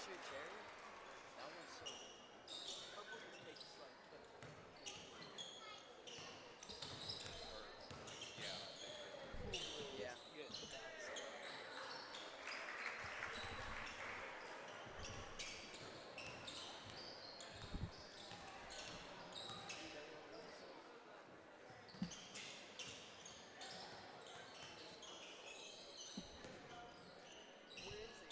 Fisher cherry? That one's so good. Purple just tastes like pickle. Or yeah, I think pickle. Ooh, Yeah. it's good. That's good. You really want this? Where is he?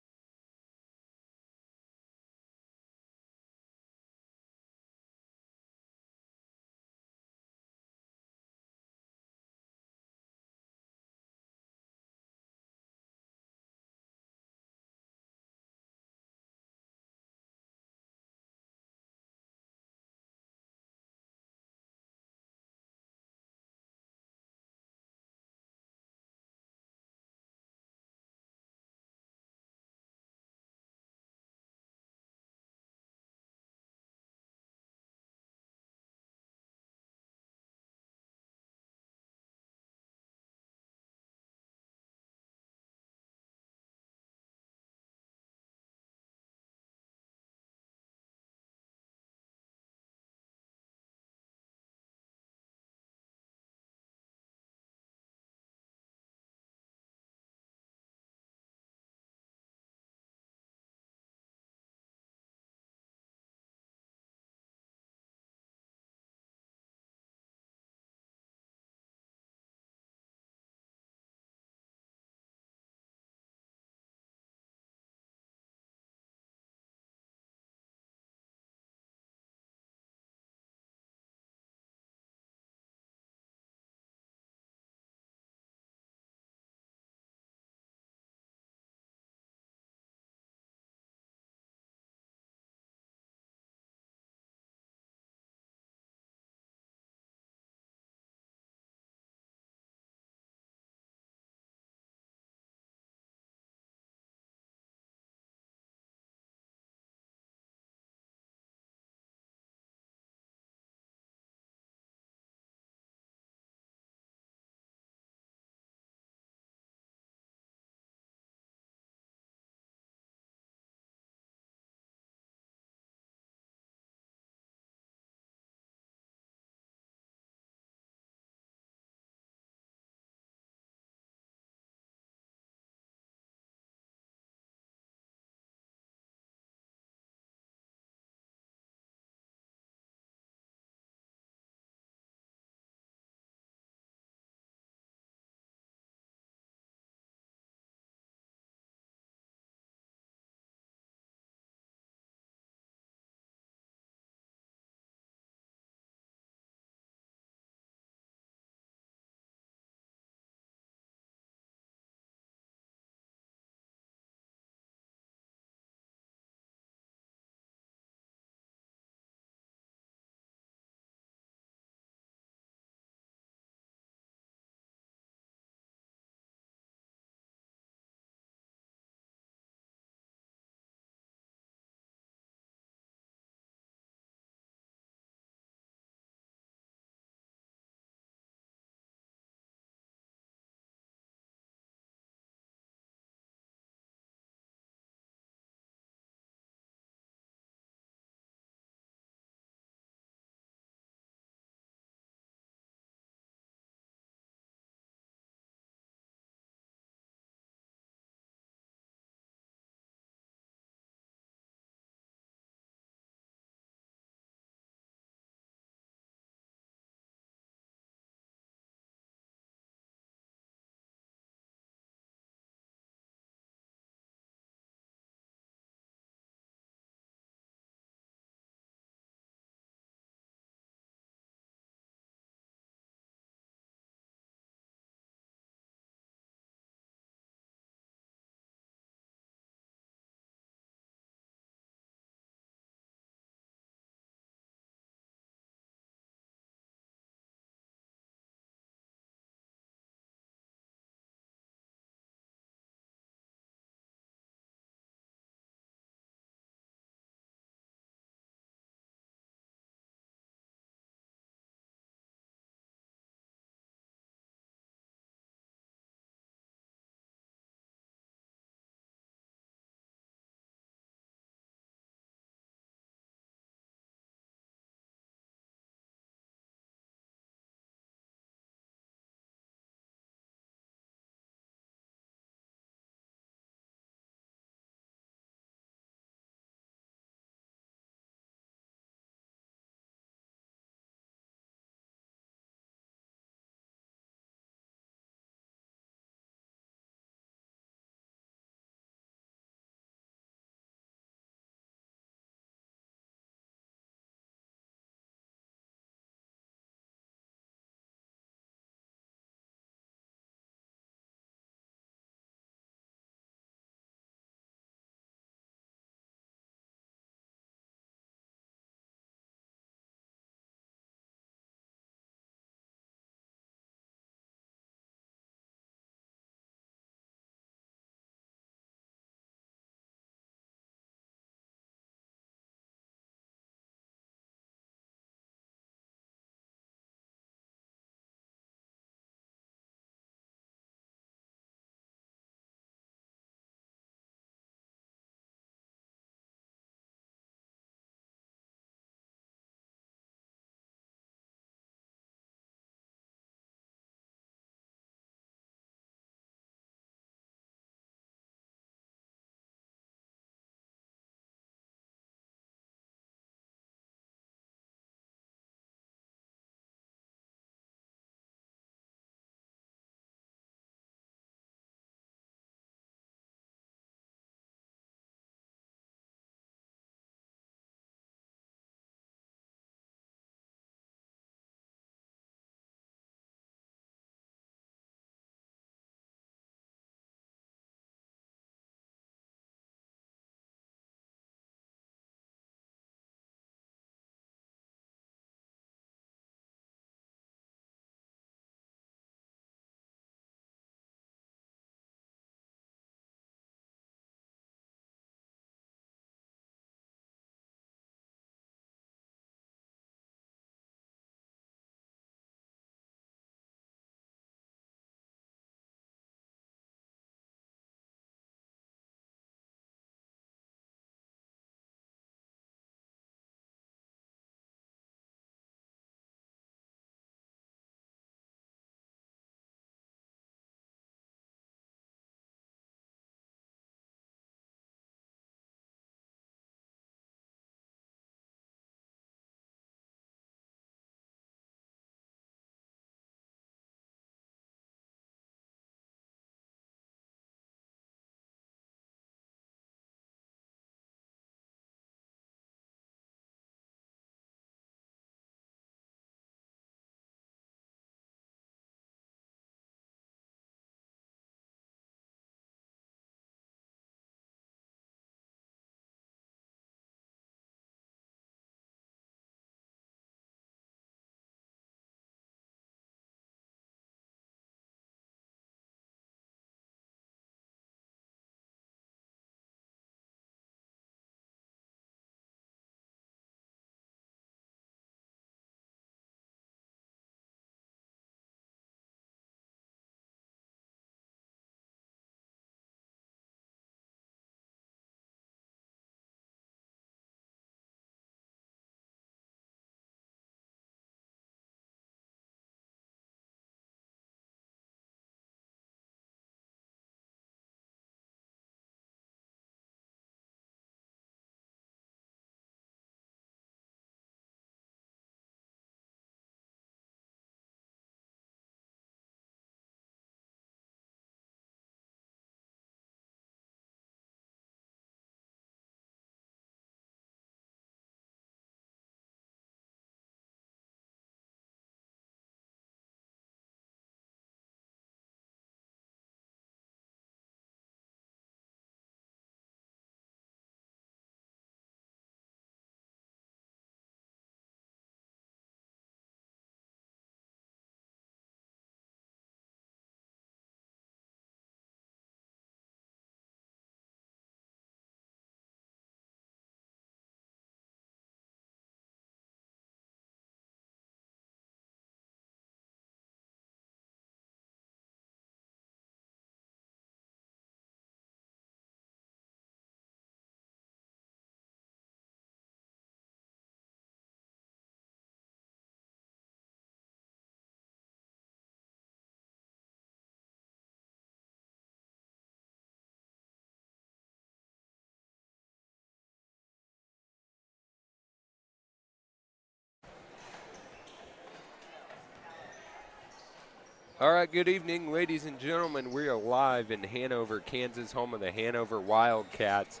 All right, good evening, ladies and gentlemen. We are live in Hanover, Kansas, home of the Hanover Wildcats.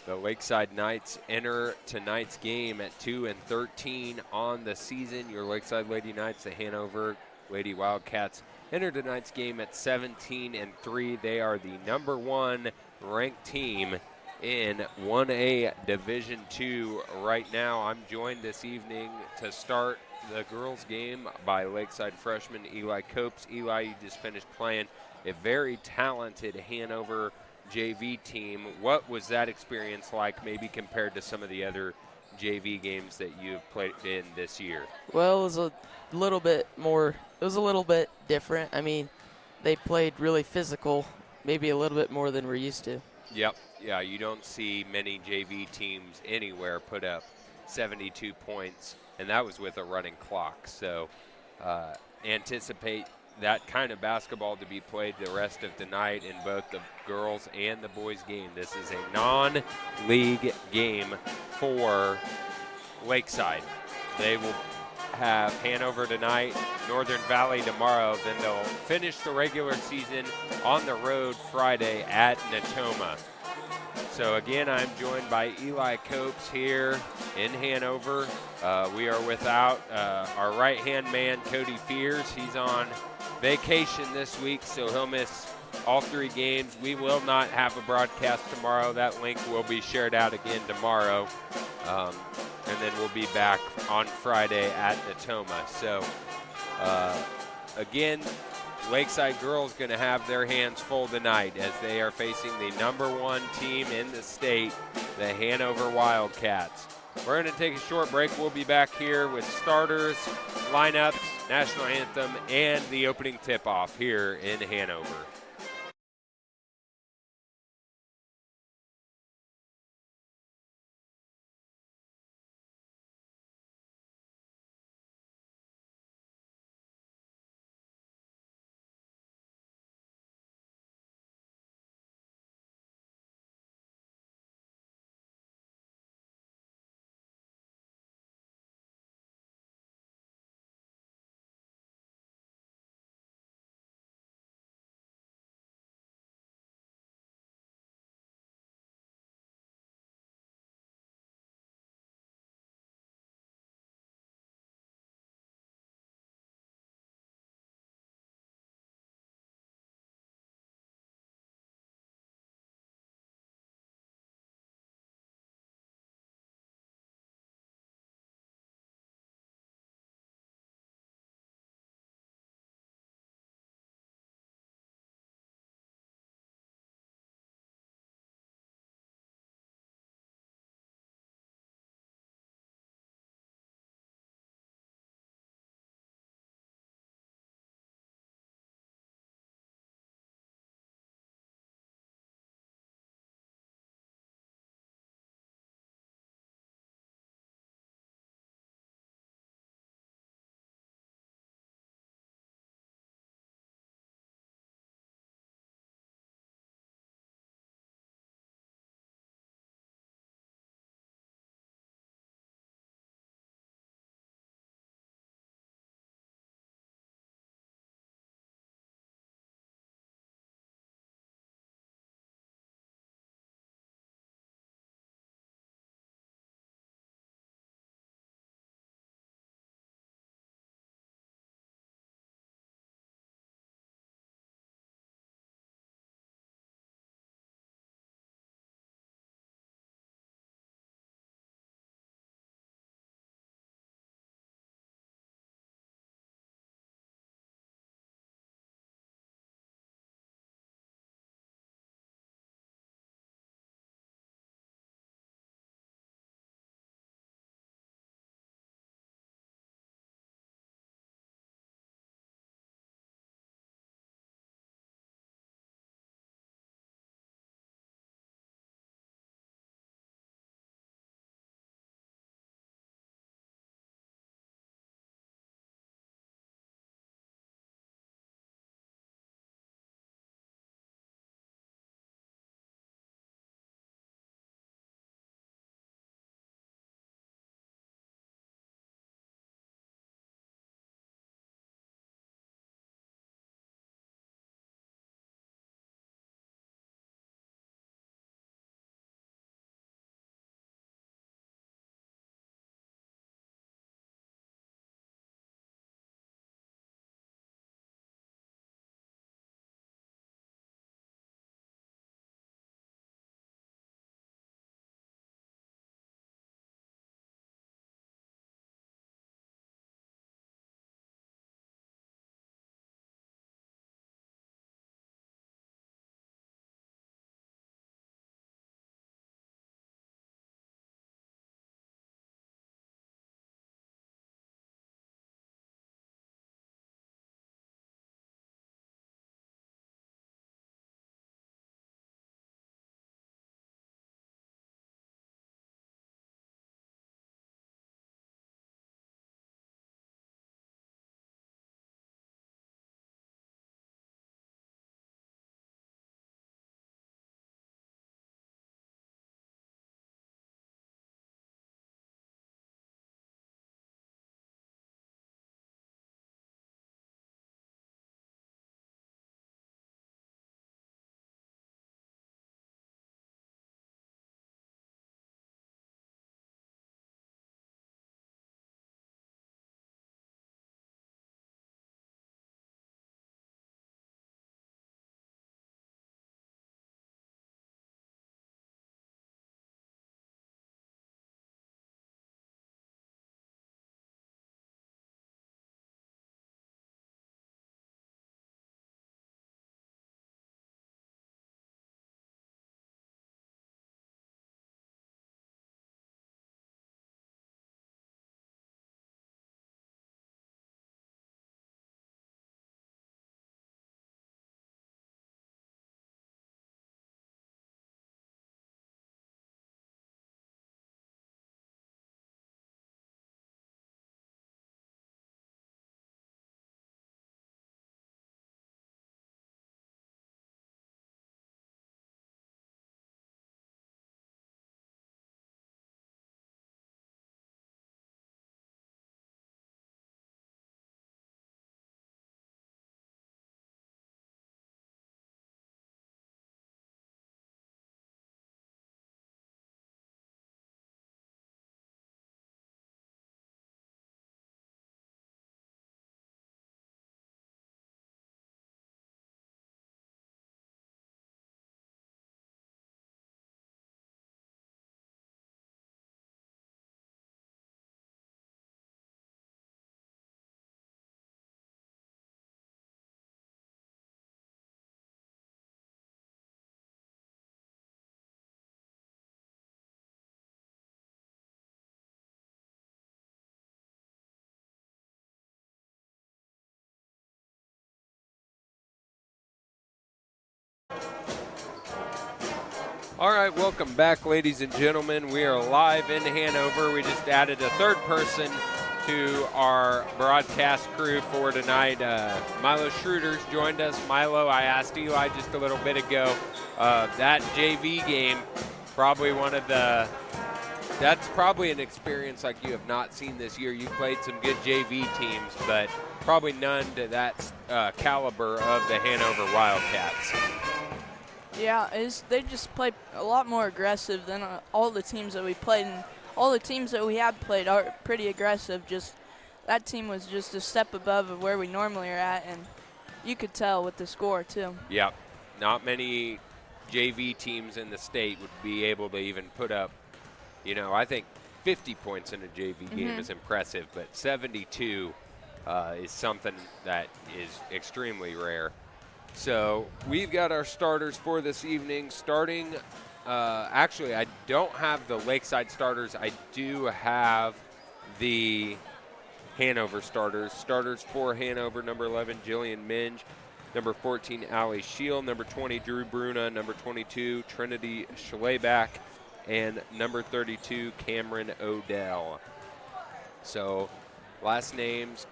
The Lakeside Knights enter tonight's game at 2-13 on the season. Your Lakeside Lady Knights, the Hanover Lady Wildcats, enter tonight's game at 17-3. They are the number one ranked team in 1A Division II right now. I'm joined this evening to start the girls' game by Lakeside freshman Eli Copes. Eli, you just finished playing a very talented Hanover JV team. What was that experience like, maybe compared to some of the other JV games that you've played in this year? Well, it was a little bit more, it was a little bit different. I mean, they played really physical, maybe a little bit more than we're used to. Yep. Yeah, you don't see many JV teams anywhere put up 72 points, and that was with a running clock. So anticipate that kind of basketball to be played the rest of the night in both the girls and the boys game. This is a non-league game for Lakeside. They will have Hanover tonight, Northern Valley tomorrow, then they'll finish the regular season on the road Friday at Natoma. So again, I'm joined by Eli Copes here in Hanover. We are without our right-hand man, Cody Fears. He's on vacation this week, so he'll miss all three games. We will not have a broadcast tomorrow. That link will be shared out again tomorrow. And then we'll be back on Friday at Natoma. So again, Lakeside girls going to have their hands full tonight as they are facing the number one team in the state, the Hanover Wildcats. We're going to take a short break. We'll be back here with starters, lineups, national anthem, and the opening tip-off here in Hanover. All right, welcome back, ladies and gentlemen. We are live in Hanover. We just added a third person to our broadcast crew for tonight. Milo Schroeder's joined us. Milo, I asked Eli just a little bit ago, that JV game, that's probably an experience like you have not seen this year. You played some good JV teams, but probably none to that caliber of the Hanover Wildcats. Yeah, they just play a lot more aggressive than all the teams that we played, and all the teams that we have played are pretty aggressive. Just that team was just a step above of where we normally are at, and you could tell with the score too. Yep, not many JV teams in the state would be able to even put up, I think 50 points in a JV game is impressive, but 72 is something that is extremely rare. So we've got our starters for this evening. Starting, actually, I don't have the Lakeside starters. I do have the Hanover starters. Starters for Hanover, number 11, Jillian Minge. Number 14, Allie Scheel. Number 20, Drew Bruna. Number 22, Trinity Schleback. And number 32, Cameron Odell. So last names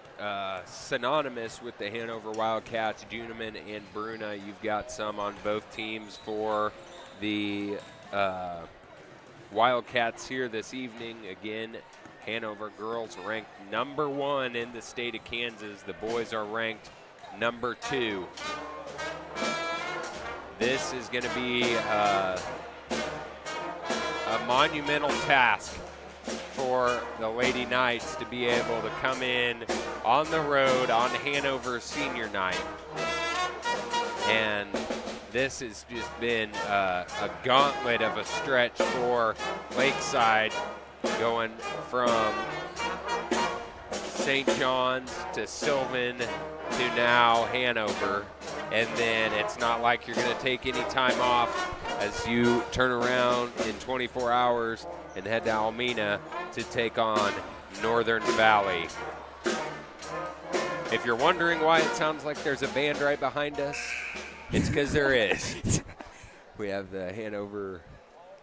synonymous with the Hanover Wildcats, Juneman and Bruna. You've got some on both teams for the Wildcats here this evening. Again, Hanover girls ranked number 1 in the state of Kansas. The boys are ranked number 2. This is going to be a monumental task for the Lady Knights to be able to come in on the road on Hanover Senior Night. And this has just been a gauntlet of a stretch for Lakeside, going from St. John's to Sylvan to now Hanover. And then it's not like you're going to take any time off as you turn around in 24 hours and head to Almena to take on Northern Valley. If you're wondering why it sounds like there's a band right behind us, it's because there is. We have the Hanover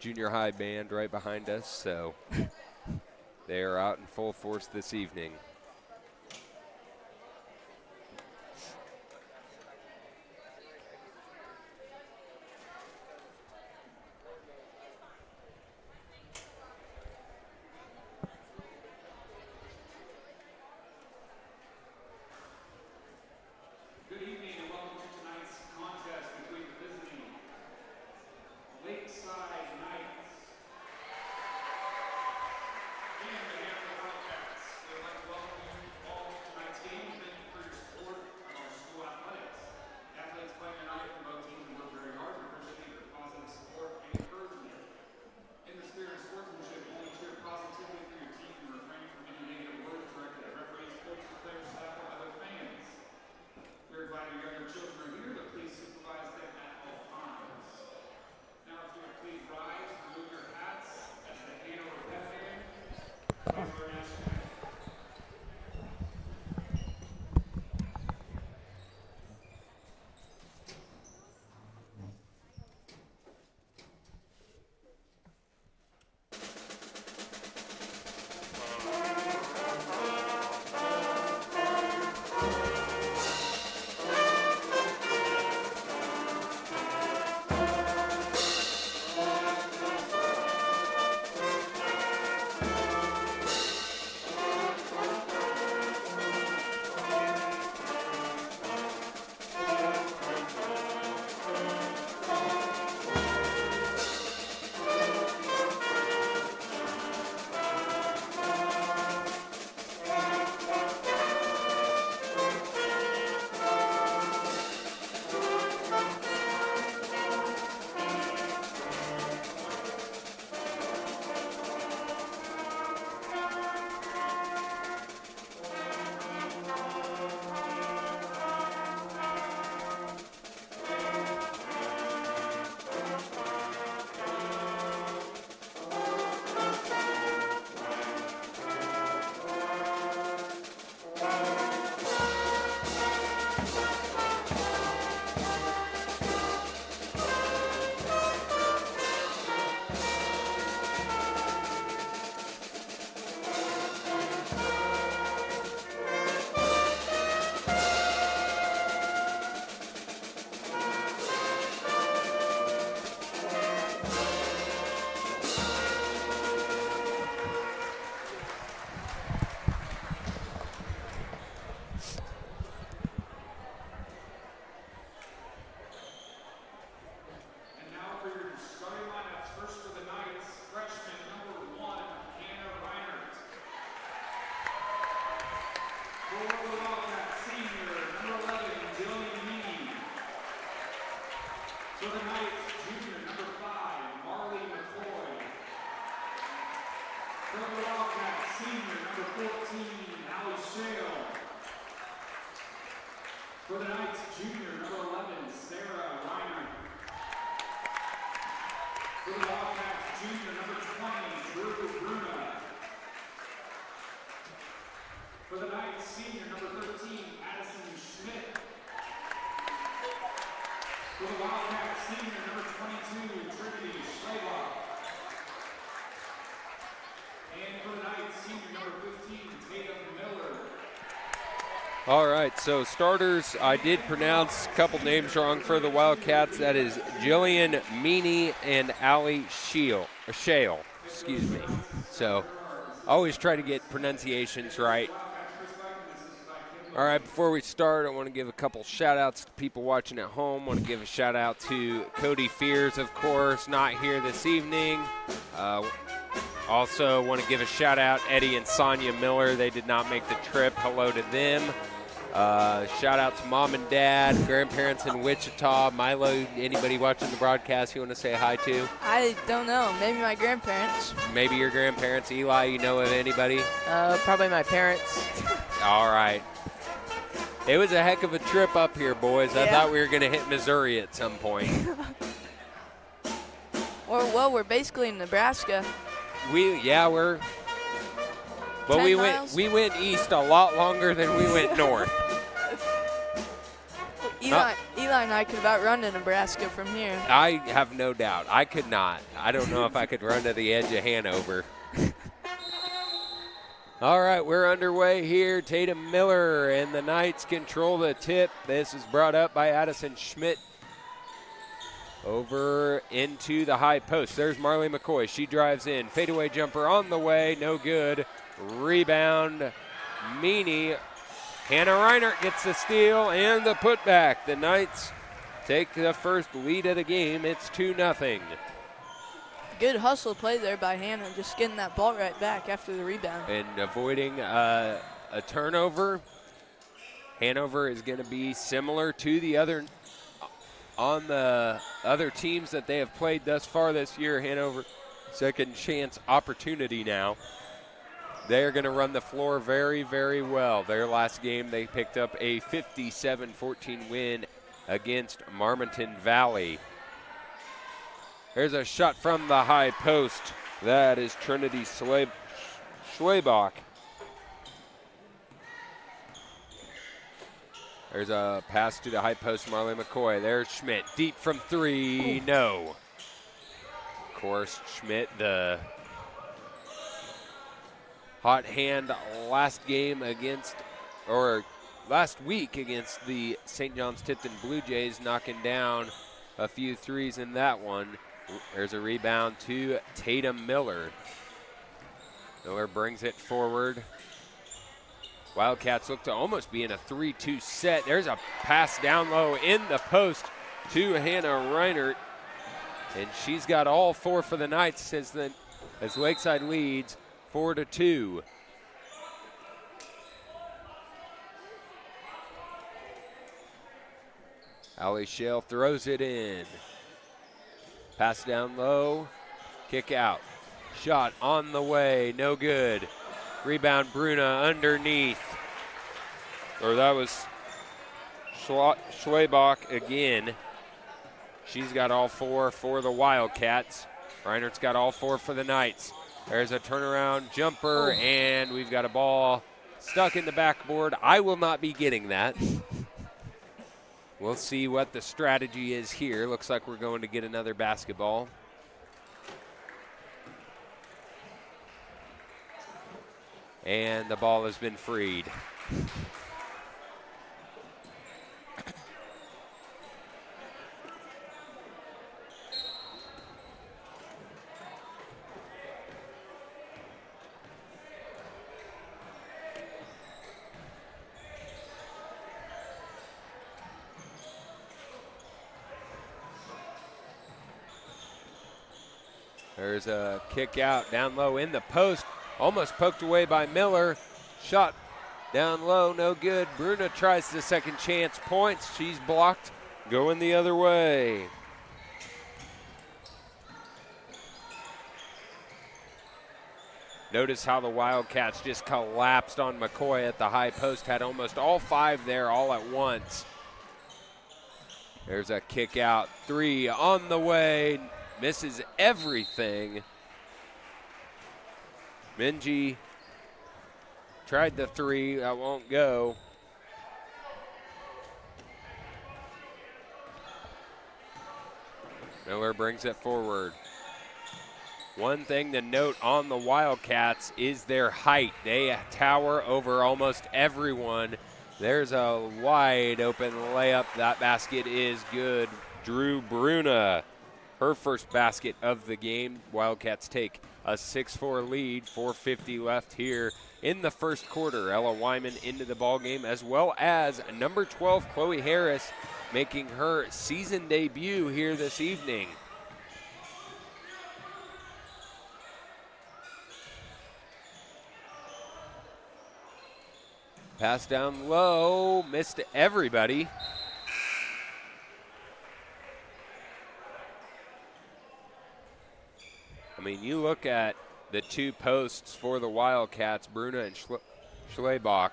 Junior High band right behind us, so they are out in full force this evening. For the Knights, junior, number 11, Sarah Reiner. For the Wildcats, junior, number 20, Drew Bruna. For the Knights, senior, number 13, Addison Schmidt. For the Wildcats, senior, number 22, Trinity Schleibach. And for the Knights, senior, number 15, Tatum Miller. All right, so starters, I did pronounce a couple names wrong for the Wildcats. That is Jillian Meany and Allie Shale, excuse me. So always try to get pronunciations right. All right, before we start, I want to give a couple shout-outs to people watching at home. I want to give a shout-out to Cody Fears, of course, not here this evening. Also want to give a shout-out Eddie and Sonia Miller. They did not make the trip. Hello to them. Shout out to mom and dad, grandparents in Wichita. Milo, anybody watching the broadcast you want to say hi to? I don't know. Maybe my grandparents. Maybe your grandparents. Eli, you know of anybody? Probably my parents. All right. It was a heck of a trip up here, boys. Yeah. I thought we were going to hit Missouri at some point. We're basically in Nebraska. We're. But 10 miles? we went east a lot longer than we went north. Eli and I could about run to Nebraska from here. I have no doubt. I could not. I don't know if I could run to the edge of Hanover. All right, we're underway here. Tatum Miller and the Knights control the tip. This is brought up by Addison Schmidt. Over into the high post. There's Marley McCoy. She drives in. Fadeaway jumper on the way. No good. Rebound. Meany. Hannah Reinert gets the steal and the putback. The Knights take the first lead of the game. It's 2-0. Good hustle play there by Hannah, just getting that ball right back after the rebound. And avoiding a turnover. Hanover is going to be similar to the other teams that they have played thus far this year. Hanover, second chance opportunity now. They're going to run the floor very, very well. Their last game, they picked up a 57-14 win against Marmonton Valley. There's a shot from the high post. That is Trinity Schleibach. There's a pass to the high post, Marley McCoy. There's Schmidt, deep from three, no. Of course, Schmidt, the hot hand last week against the St. John's Tipton Blue Jays, knocking down a few threes in that one. There's a rebound to Tatum Miller. Miller brings it forward. Wildcats look to almost be in a 3-2 set. There's a pass down low in the post to Hannah Reinert. And she's got all four for the Knights as Lakeside leads 4-2. Allie Shale throws it in. Pass down low, kick out. Shot on the way, no good. Rebound Bruna underneath. Or that was Schleibach again. She's got all four for the Wildcats. Reinert's got all four for the Knights. There's a turnaround jumper, and we've got a ball stuck in the backboard. I will not be getting that. We'll see what the strategy is here. Looks like we're going to get another basketball. And the ball has been freed. There's a kick out down low in the post. Almost poked away by Miller. Shot down low, no good. Bruna tries the second chance points. She's blocked, going the other way. Notice how the Wildcats just collapsed on McCoy at the high post, had almost all 5 there all at once. There's a kick out, 3 on the way, misses everything. Minji tried the 3, that won't go. Miller brings it forward. One thing to note on the Wildcats is their height. They tower over almost everyone. There's a wide open layup. That basket is good. Drew Bruna, her first basket of the game. Wildcats take a 6-4 lead, 4:50 left here in the first quarter. Ella Wyman into the ballgame, as well as number 12, Chloe Harris, making her season debut here this evening. Pass down low, missed everybody. I mean, you look at the 2 posts for the Wildcats, Bruna and Schlebach.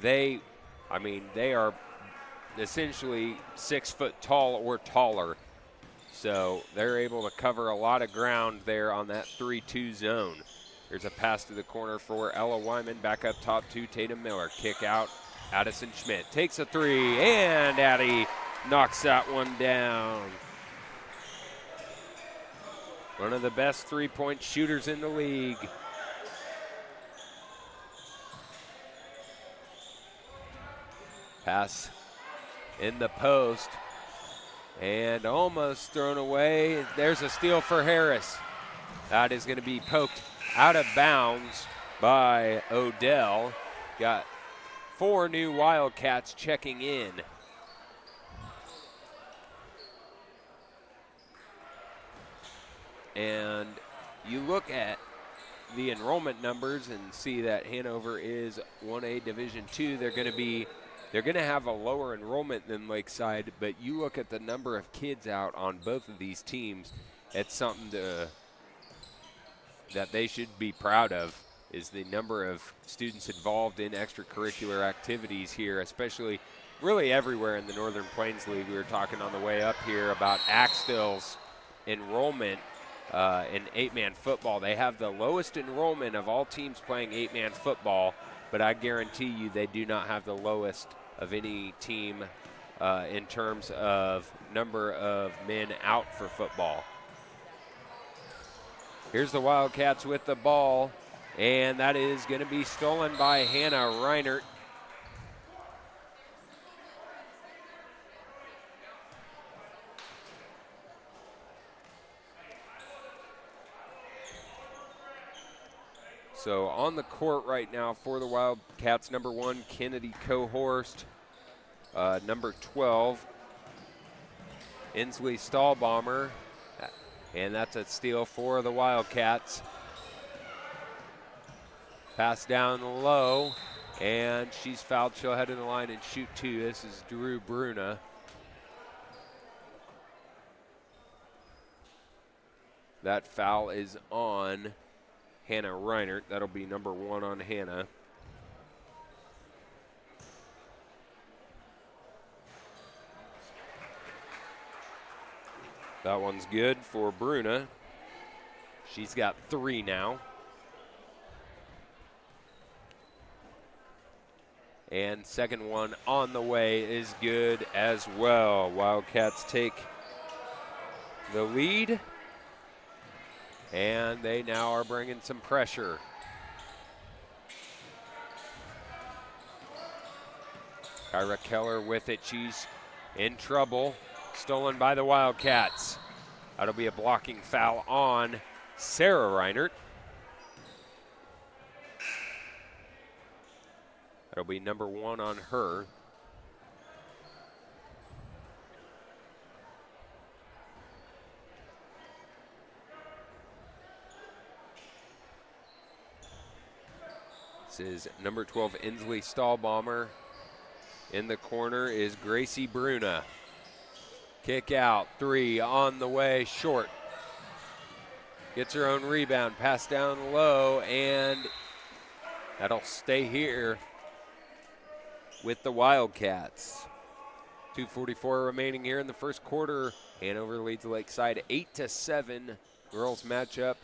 They are essentially 6 foot tall or taller. So they're able to cover a lot of ground there on that 3-2 zone. There's a pass to the corner for Ella Wyman. Back up top to Tatum Miller. Kick out. Addison Schmidt takes a 3, and Addie knocks that one down. One of the best 3-point shooters in the league. Pass in the post, and almost thrown away. There's a steal for Harris. That is going to be poked out of bounds by Odell. Got 4 new Wildcats checking in. And you look at the enrollment numbers and see that Hanover is 1A Division II. They're going to have a lower enrollment than Lakeside, but you look at the number of kids out on both of these teams, it's something that they should be proud of, is the number of students involved in extracurricular activities here, especially really everywhere in the Northern Plains League. We were talking on the way up here about Axtell's enrollment in 8-man football. They have the lowest enrollment of all teams playing 8-man football, but I guarantee you they do not have the lowest of any team in terms of number of men out for football. Here's the Wildcats with the ball, and that is going to be stolen by Hannah Reinert. So on the court right now for the Wildcats, number 1, Kennedy Cohorst. Number 12, Inslee Stahlbomber. And that's a steal for the Wildcats. Pass down low, and she's fouled. She'll head to the line and shoot 2. This is Drew Bruna. That foul is on Hannah Reinert. That'll be number 1 on Hannah. That one's good for Bruna. She's got 3 now. And second one on the way is good as well. Wildcats take the lead, and they now are bringing some pressure. Kyra Keller with it. She's in trouble. Stolen by the Wildcats. That'll be a blocking foul on Sarah Reinert. That'll be number 1 on her. This is number 12, Inslee Stahlbomber. In the corner is Gracie Bruna. Kick out, 3 on the way, short. Gets her own rebound, pass down low, and that'll stay here with the Wildcats. 2:44 remaining here in the first quarter. Hanover leads Lakeside 8-7. Girls matchup.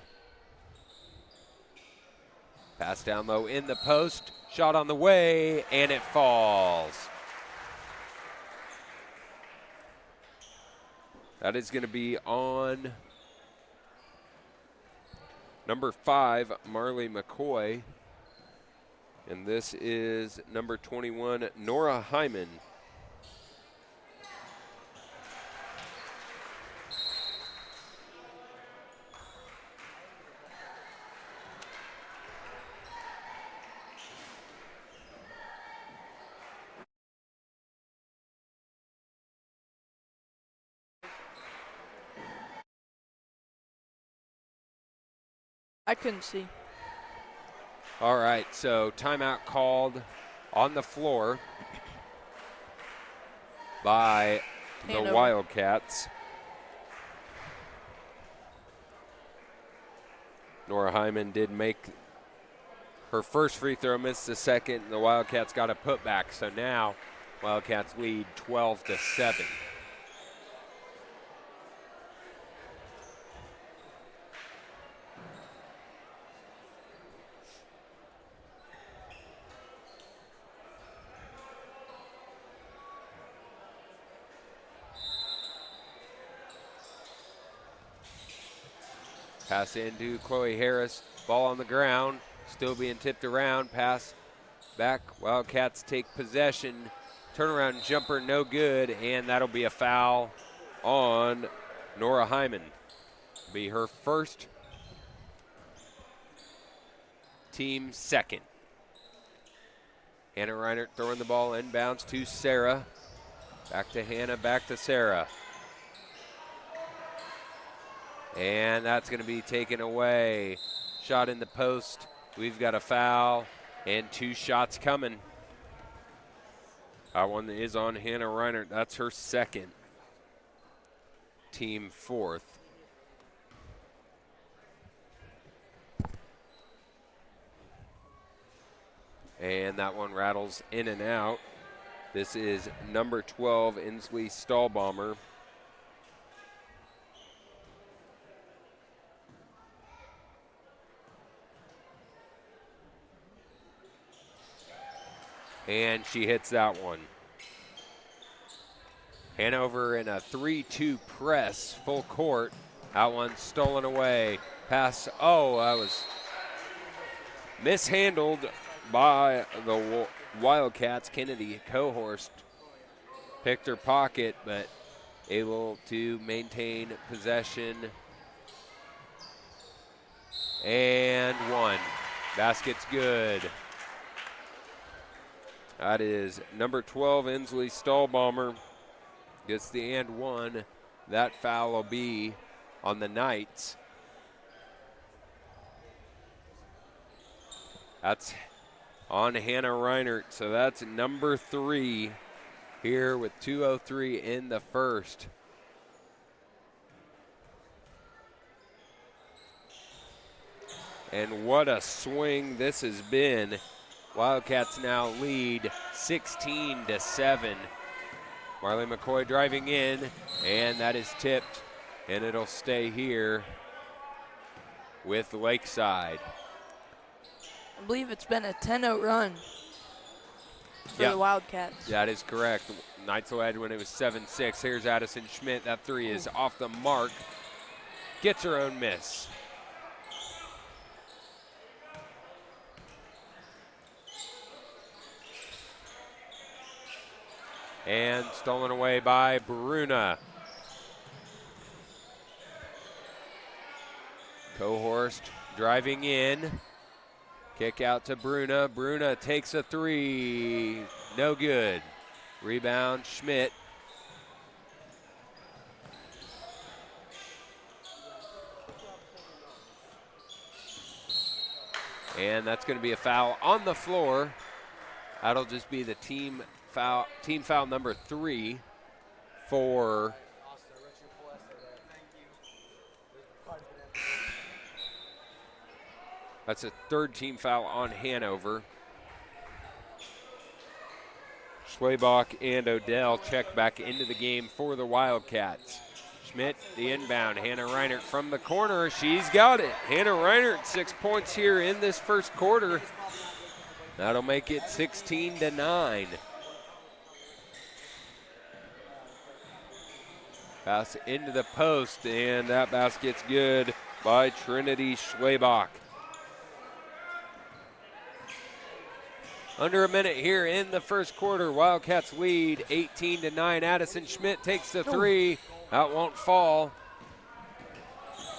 Pass down low in the post. Shot on the way, and it falls. That is going to be on number 5, Marley McCoy. And this is number 21, Nora Hyman. I couldn't see. All right, so timeout called on the floor by the Hanover. Wildcats. Nora Hyman did make her first free throw, missed the second, and the Wildcats got a putback. So now Wildcats lead 12-7. Pass into Chloe Harris. Ball on the ground. Still being tipped around. Pass back. Wildcats take possession. Turnaround jumper, no good. And that'll be a foul on Nora Hyman. Be her first, team second. Hannah Reinert throwing the ball inbounds to Sarah. Back to Hannah, back to Sarah. And that's going to be taken away. Shot in the post. We've got a foul and 2 shots coming. That one is on Hannah Reinert. That's her second. Team fourth. And that one rattles in and out. This is number 12, Inslee Stahlbomber. And she hits that one. Hanover in a 3-2 press, full court. That one stolen away. Pass, that was mishandled by the Wildcats. Kennedy Cohorst picked her pocket, but able to maintain possession. And one. Basket's good. That is number 12, Inslee Stahlbomber. Gets the and one. That foul will be on the Knights. That's on Hannah Reinert. So that's number 3 here with 2:03 in the first. And what a swing this has been. Wildcats now lead 16-7. Marley McCoy driving in, and that is tipped, and it'll stay here with Lakeside. I believe it's been a 10-0 run for the Wildcats. That is correct. Knights led when it was 7-6. Here's Addison Schmidt. That 3 is off the mark. Gets her own miss. And stolen away by Bruna. Cohorst driving in. Kick out to Bruna. Bruna takes a 3. No good. Rebound, Schmidt. And that's going to be a foul on the floor. That'll just be the team foul number 3 for That's a third team foul on Hanover. Schwabach and Odell check back into the game for the Wildcats. Schmidt, the inbound. Hannah Reinert from the corner. She's got it. Hannah Reinert, 6 points here in this first quarter. That'll make it 16-9. Pass into the post, and that basket's good by Trinity Schwabach. Under a minute here in the first quarter. Wildcats lead 18-9. Addison Schmidt takes the three. That won't fall.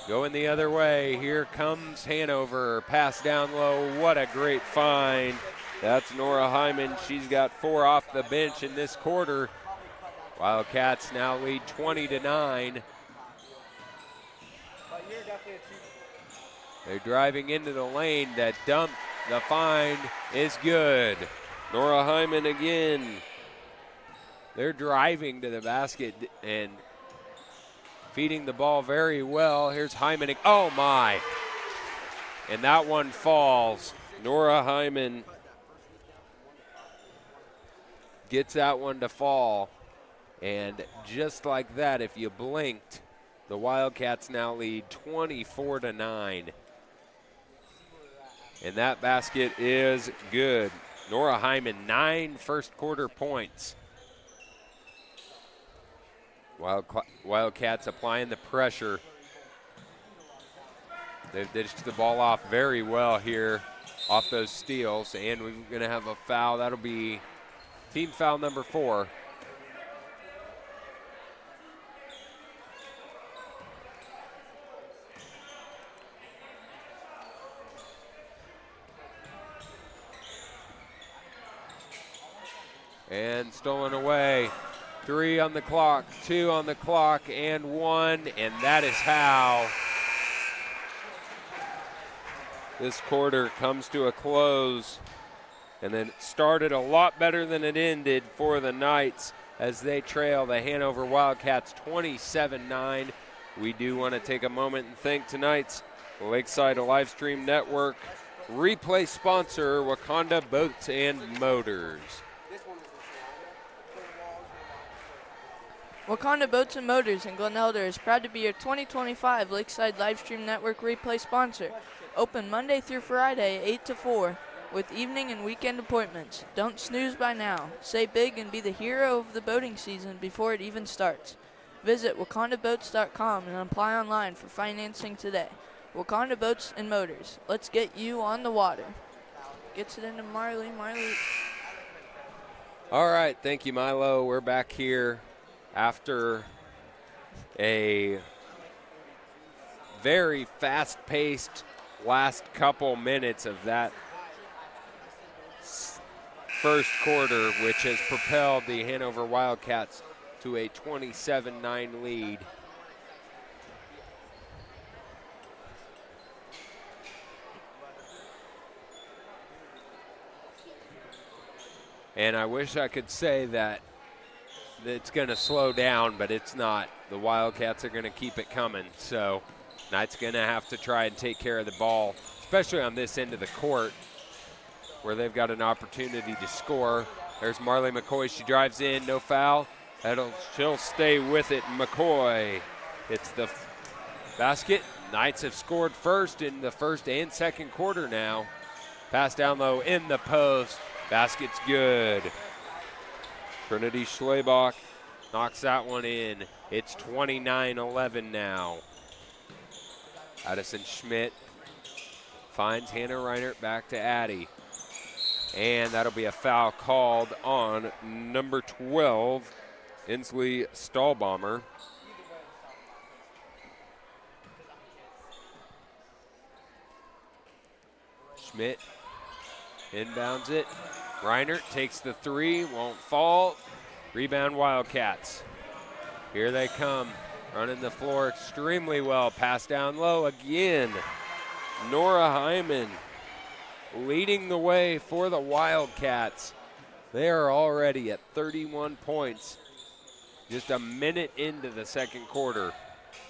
Going the other way. Here comes Hanover. Pass down low. What a great find. That's Nora Hyman. She's got 4 off the bench in this quarter. Wildcats now lead 20-9. They're driving into the lane. That dump, the find is good. Nora Hyman again. They're driving to the basket and feeding the ball very well. Here's Hyman. Oh my. And that one falls. Nora Hyman gets that one to fall. And just like that, if you blinked, the Wildcats now lead 24-9. And that basket is good. Nora Hyman, 9 first quarter points. Wildcats applying the pressure. They've dished the ball off very well here off those steals. And we're going to have a foul. That'll be team foul number 4. And stolen away. 3 on the clock, 2 on the clock, and 1, and that is how this quarter comes to a close. And then it started a lot better than it ended for the Knights as they trail the Hanover Wildcats 27-9. We do want to take a moment and thank tonight's Lakeside Livestream Network replay sponsor, Wakanda Boats and Motors. Wakanda Boats and Motors in Glen Elder is proud to be your 2025 Lakeside Livestream Network replay sponsor. Open Monday through Friday, 8 to 4, with evening and weekend appointments. Don't snooze by now. Say big and be the hero of the boating season before it even starts. Visit wakandaboats.com and apply online for financing today. Wakanda Boats and Motors. Let's get you on the water. Gets it into Marley. All right, thank you, Milo. We're back here after a very fast-paced last couple minutes of that first quarter, which has propelled the Hanover Wildcats to a 27-9 lead. And I wish I could say that it's going to slow down, but it's not. The Wildcats are going to keep it coming. So Knight's going to have to try and take care of the ball, especially on this end of the court where they've got an opportunity to score. There's Marley McCoy. She drives in, no foul. She'll stay with it. McCoy hits the basket. Knights have scored first in the first and second quarter now. Pass down low in the post. Basket's good. Trinity Schwabach knocks that one in. It's 29-11 now. Addison Schmidt finds Hannah Reinert, back to Addie. And that'll be a foul called on number 12, Inslee Stahlbomber. Schmidt inbounds it. Reinert takes the three, won't fall. Rebound Wildcats. Here they come, running the floor extremely well. Pass down low again. Nora Hyman leading the way for the Wildcats. They are already at 31 points, just a minute into the second quarter.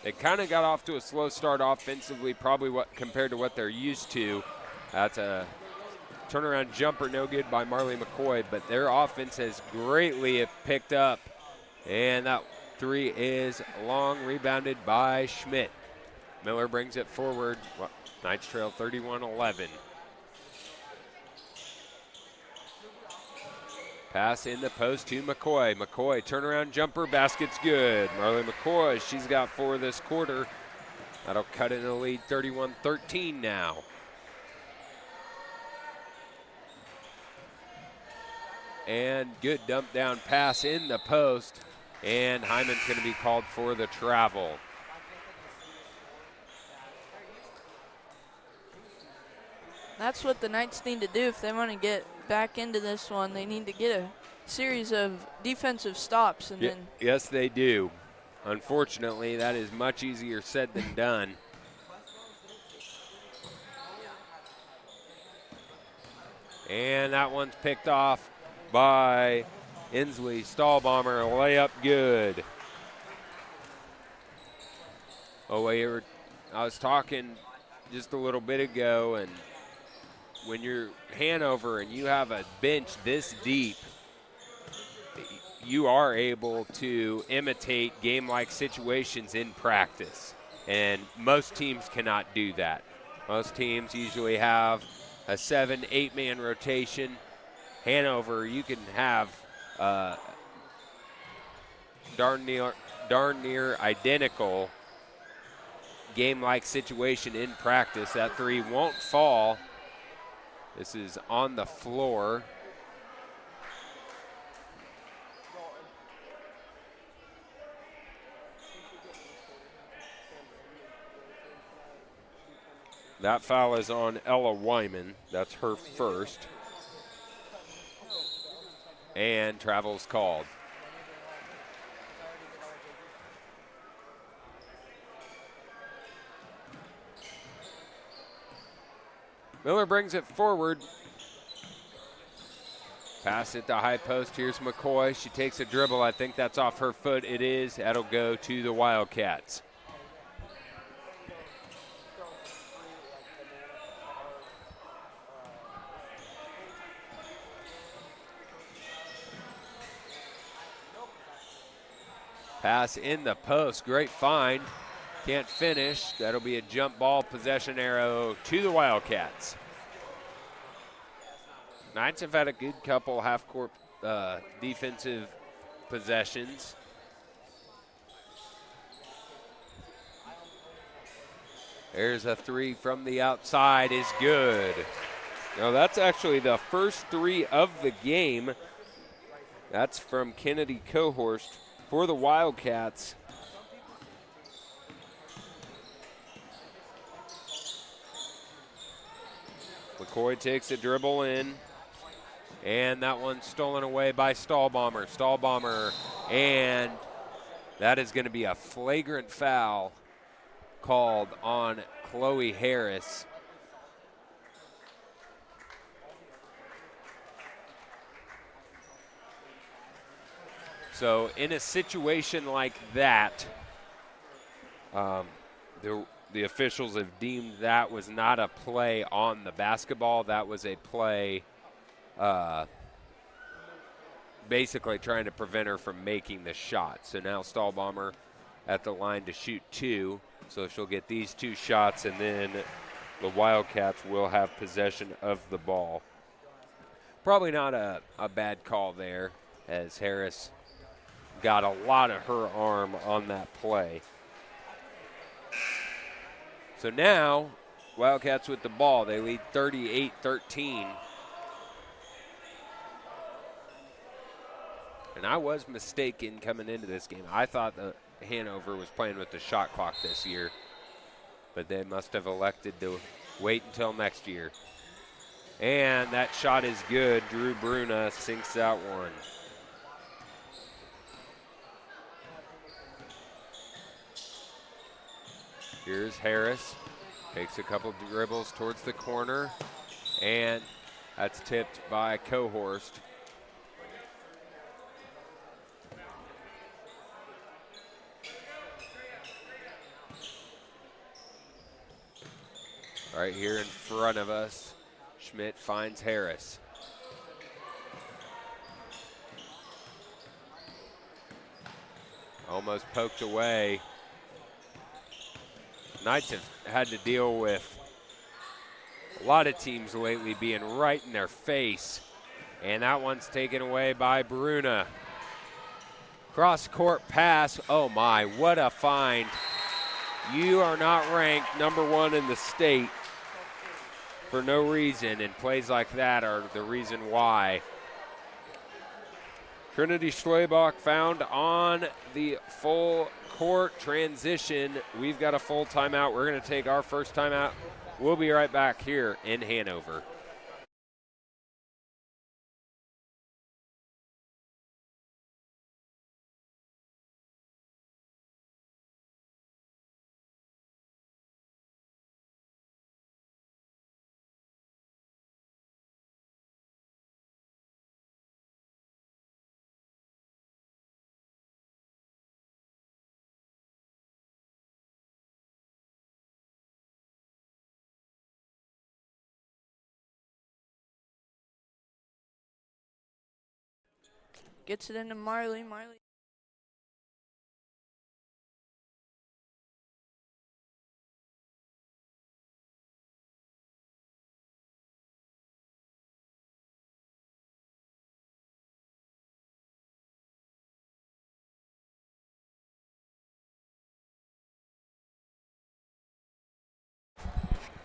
They kind of got off to a slow start offensively, probably compared to what they're used to. That's a turnaround jumper, no good by Marley McCoy, but their offense has greatly picked up. And that three is long, rebounded by Schmidt. Miller brings it forward. Knights trail 31-11. Pass in the post to McCoy. McCoy, turnaround jumper, basket's good. Marley McCoy, she's got 4 this quarter. That'll cut in the lead 31-13 now. And good dump down pass in the post. And Hyman's going to be called for the travel. That's what the Knights need to do if they want to get back into this one. They need to get a series of defensive stops and then. Yes, they do. Unfortunately, that is much easier said than done. And that one's picked off by Inslee. Stahlbomber, layup good. Oh, I was talking just a little bit ago, and when you're Hanover and you have a bench this deep, you are able to imitate game-like situations in practice. And most teams cannot do that. Most teams usually have a 7-8 man rotation. Hanover, you can have darn near identical game-like situation in practice. That three won't fall. This is on the floor. That foul is on Ella Wyman. That's her first. And travel's called. Miller brings it forward. Pass at the high post. Here's McCoy. She takes a dribble. I think that's off her foot. It is. That'll go to the Wildcats. Pass in the post. Great find. Can't finish. That'll be a jump ball possession arrow to the Wildcats. Knights have had a good couple half-court defensive possessions. There's a three from the outside is good. Now that's actually the first three of the game. That's from Kennedy Cohorst for the Wildcats. McCoy takes a dribble in, and that one's stolen away by Stahlbomber. Stahlbomber, and that is going to be a flagrant foul called on Chloe Harris. So in a situation like that, the officials have deemed that was not a play on the basketball. That was a play basically trying to prevent her from making the shot. So now Stahlbomber at the line to shoot 2. So she'll get these 2 shots, and then the Wildcats will have possession of the ball. Probably not a bad call there, as Harris got a lot of her arm on that play. So now, Wildcats with the ball. They lead 38-13. And I was mistaken coming into this game. I thought that Hanover was playing with the shot clock this year, but they must have elected to wait until next year. And that shot is good. Drew Bruna sinks that one. Here's Harris, takes a couple dribbles towards the corner, and that's tipped by Cohorst. Right here in front of us, Schmidt finds Harris. Almost poked away. Knights have had to deal with a lot of teams lately being right in their face. And that one's taken away by Bruna. Cross-court pass. Oh my, what a find. You are not ranked #1 in the state for no reason, and plays like that are the reason why. Trinity Schleibach found on the full court transition. We've got a full timeout. We're going to take our first timeout. We'll be right back here in Hanover. Gets it into Marley. Marley.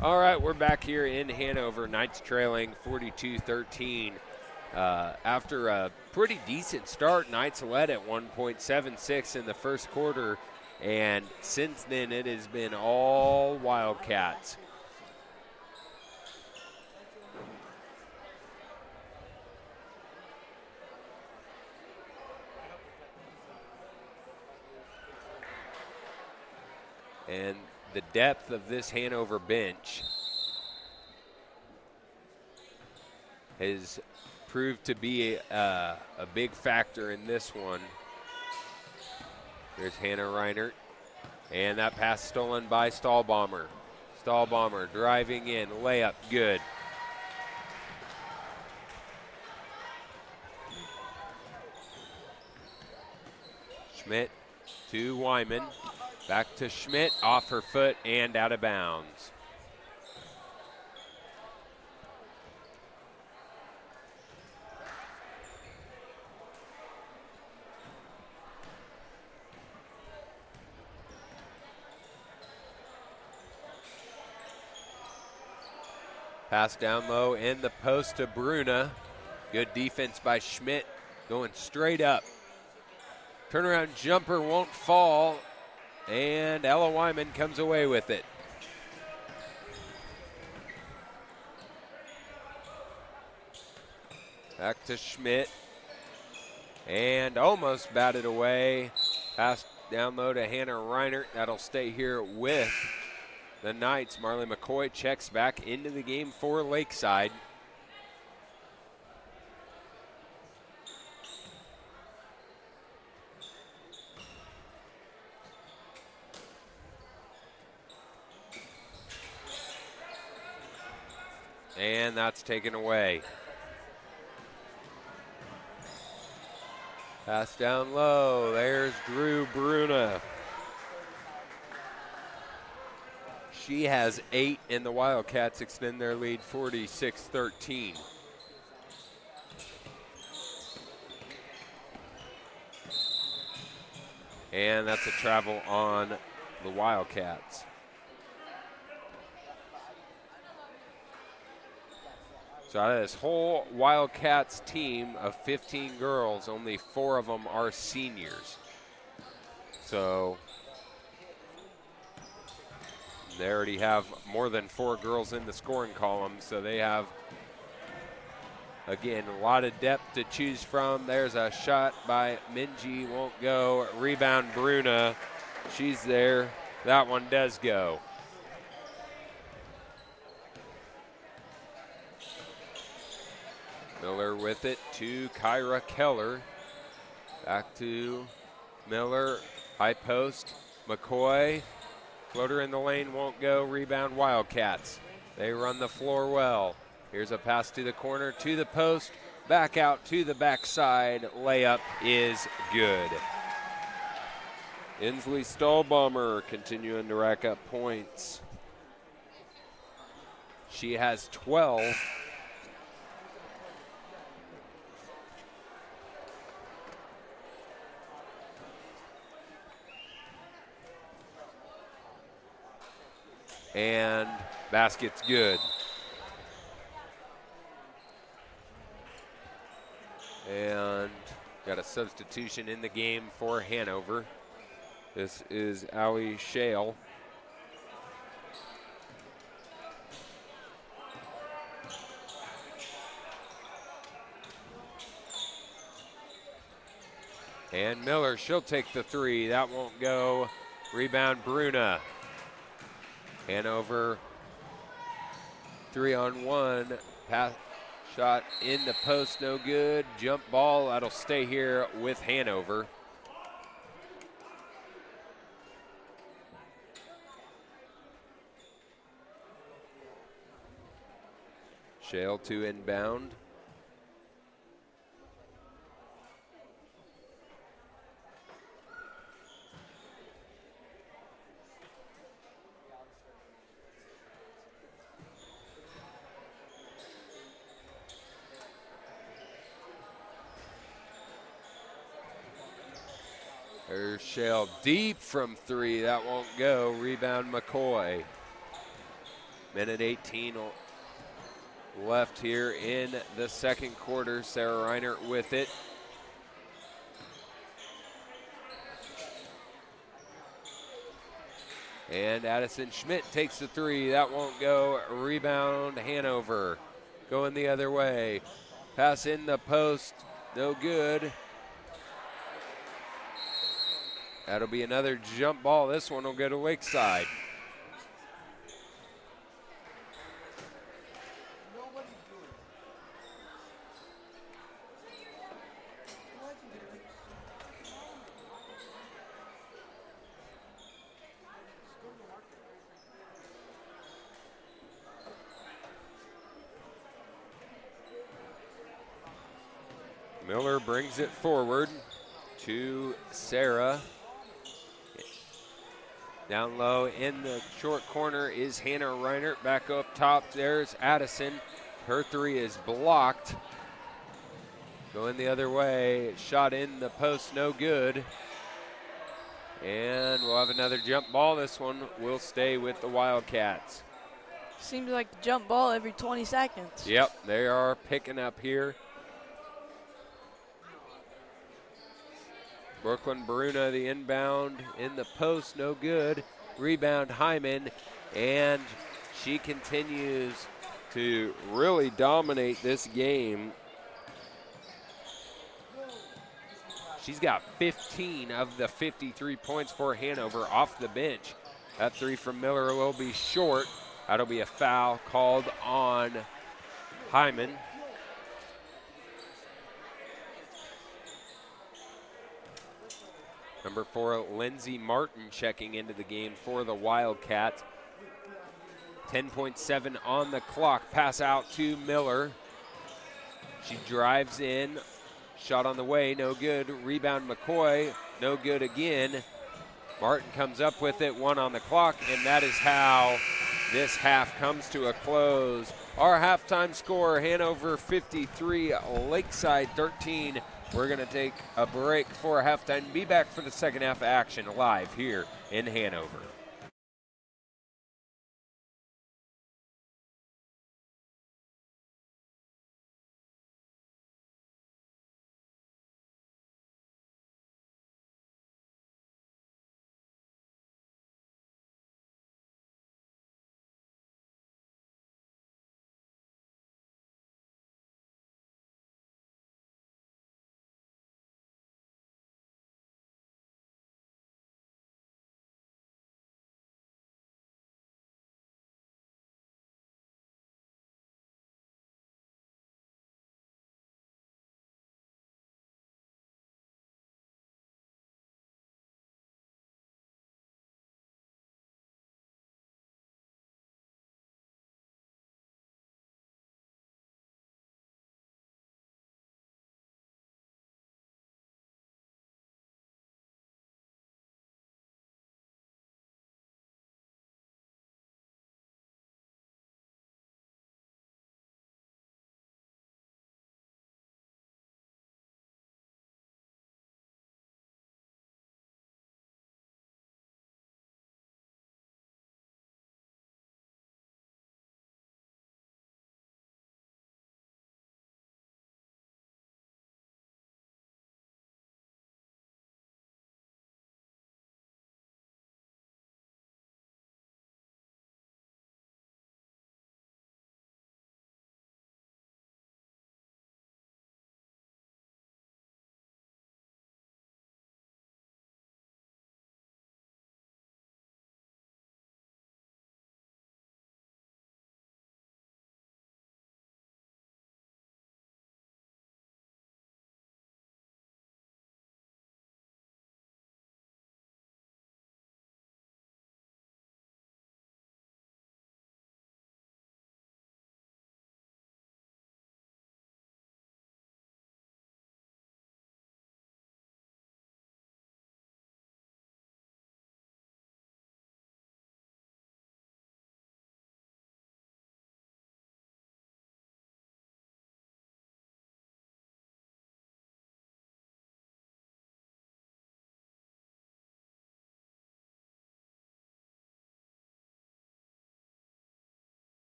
All right, we're back here in Hanover. Knights trailing 42-13. After a pretty decent start, Knights led at 1.76 in the first quarter, and since then it has been all Wildcats. And the depth of this Hanover bench has proved to be a big factor in this one. There's Hannah Reinert, and that pass stolen by Stahlbomber. Stahlbomber driving in, layup, good. Schmidt to Wyman. Back to Schmidt, off her foot and out of bounds. Pass down low in the post to Bruna. Good defense by Schmidt, going straight up. Turnaround jumper won't fall, and Ella Wyman comes away with it. Back to Schmidt, and almost batted away. Pass down low to Hannah Reinert. That'll stay here with the Knights. Marley McCoy checks back into the game for Lakeside. And that's taken away. Pass down low. There's Drew Bruna. She has 8, and the Wildcats extend their lead 46-13. And that's a travel on the Wildcats. So out of this whole Wildcats team of 15 girls, only 4 of them are seniors. So they already have more than 4 girls in the scoring column. So they have, again, a lot of depth to choose from. There's a shot by Minji, won't go. Rebound Bruna, she's there. That one does go. Miller with it to Kyra Keller. Back to Miller, high post. McCoy, floater in the lane, won't go. Rebound Wildcats. They run the floor well. Here's a pass to the corner, to the post, back out to the backside. Layup is good. Inslee Stahlbomber continuing to rack up points. She has 12. And basket's good. And got a substitution in the game for Hanover. This is Allie Shale. And Miller, she'll take the three. That won't go. Rebound, Bruna. Hanover 3-on-1. Pass shot in the post, no good. Jump ball, that'll stay here with Hanover. Shale to inbound. There's Shale deep from three. That won't go. Rebound, McCoy. Minute 18 left here in the second quarter. Sarah Reinert with it. And Addison Schmidt takes the three. That won't go. Rebound, Hanover. Going the other way. Pass in the post. No good. That'll be another jump ball. This one will go to Lakeside. Miller brings it forward to Sarah. Down low in the short corner is Hannah Reinert. Back up top, there's Addison. Her three is blocked. Going the other way, shot in the post, no good. And we'll have another jump ball. This one will stay with the Wildcats. Seems like a jump ball every 20 seconds. Yep, they are picking up here. Brooklyn Bruna, the inbound in the post, no good. Rebound, Hyman, and she continues to really dominate this game. She's got 15 of the 53 points for Hanover off the bench. That three from Miller will be short. That'll be a foul called on Hyman. Number 4, Lindsay Martin checking into the game for the Wildcats. 10.7 on the clock. Pass out to Miller. She drives in. Shot on the way, no good. Rebound, McCoy, no good again. Martin comes up with it, 1 on the clock, and that is how this half comes to a close. Our halftime score, Hanover 53, Lakeside 13. We're going to take a break for halftime. Be back for the second half action live here in Hanover.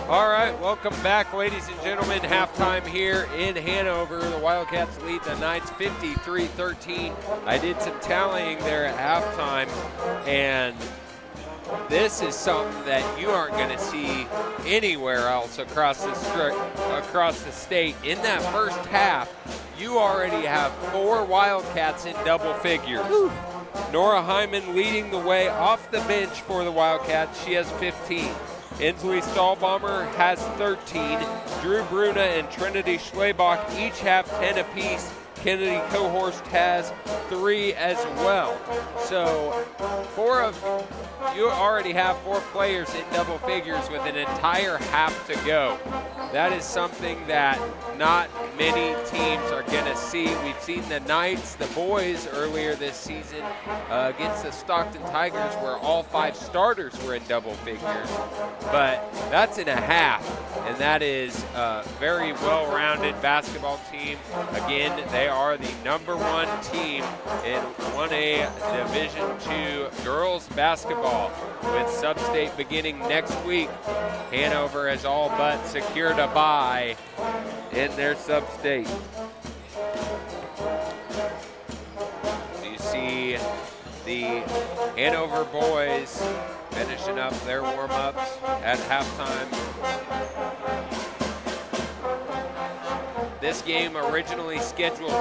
All right, welcome back, ladies and gentlemen. Halftime here in Hanover. The Wildcats lead the Knights 53-13. I did some tallying there at halftime, and this is something that you aren't going to see anywhere else across the state. In that first half, you already have 4 Wildcats in double figures. Woo. Nora Hyman leading the way off the bench for the Wildcats. She has 15. Inslee Stahlbomber has 13. Drew Bruna and Trinity Schlebach each have 10 apiece. Kennedy Cohorst has 3 as well. So you already have 4 players in double figures with an entire half to go. That is something that not many teams are going to see. We've seen the Knights, the boys earlier this season against the Stockton Tigers, where all 5 starters were in double figures. But that's in a half, and that is a very well-rounded basketball team. Again, they are the #1 team in 1A Division II girls basketball. With Sub-State beginning next week, Hanover has all but secured a bye in their Sub-State. So you see the Hanover boys finishing up their warm-ups at halftime. This game, originally scheduled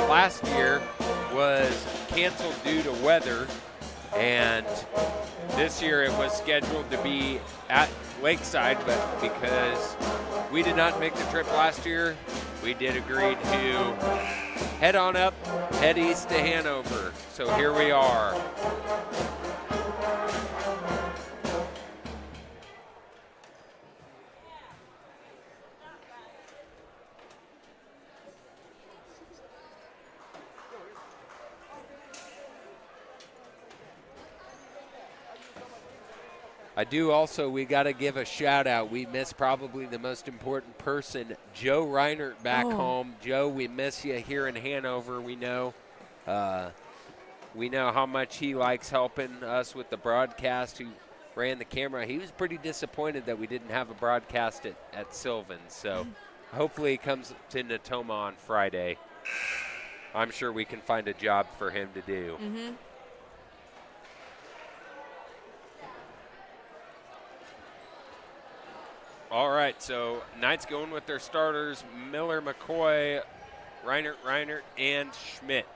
last year, was canceled due to weather, and this year it was scheduled to be at Lakeside, but because we did not make the trip last year, we did agree to head on up, head east to Hanover. So here we are. We got to give a shout out. We miss probably the most important person, Joe Reinert, back home. Joe, we miss you here in Hanover. We know how much he likes helping us with the broadcast. He ran the camera. He was pretty disappointed that we didn't have a broadcast at Sylvan. So hopefully he comes to Natoma on Friday. I'm sure we can find a job for him to do. Mm-hmm. All right, so Knights going with their starters, Miller, McCoy, Reinert, and Schmidt.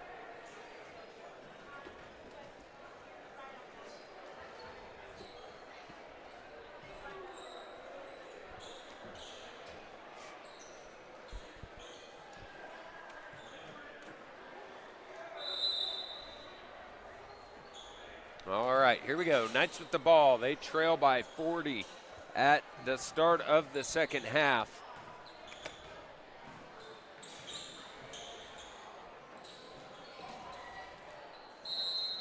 All right, here we go. Knights with the ball. They trail by 40 at the start of the second half.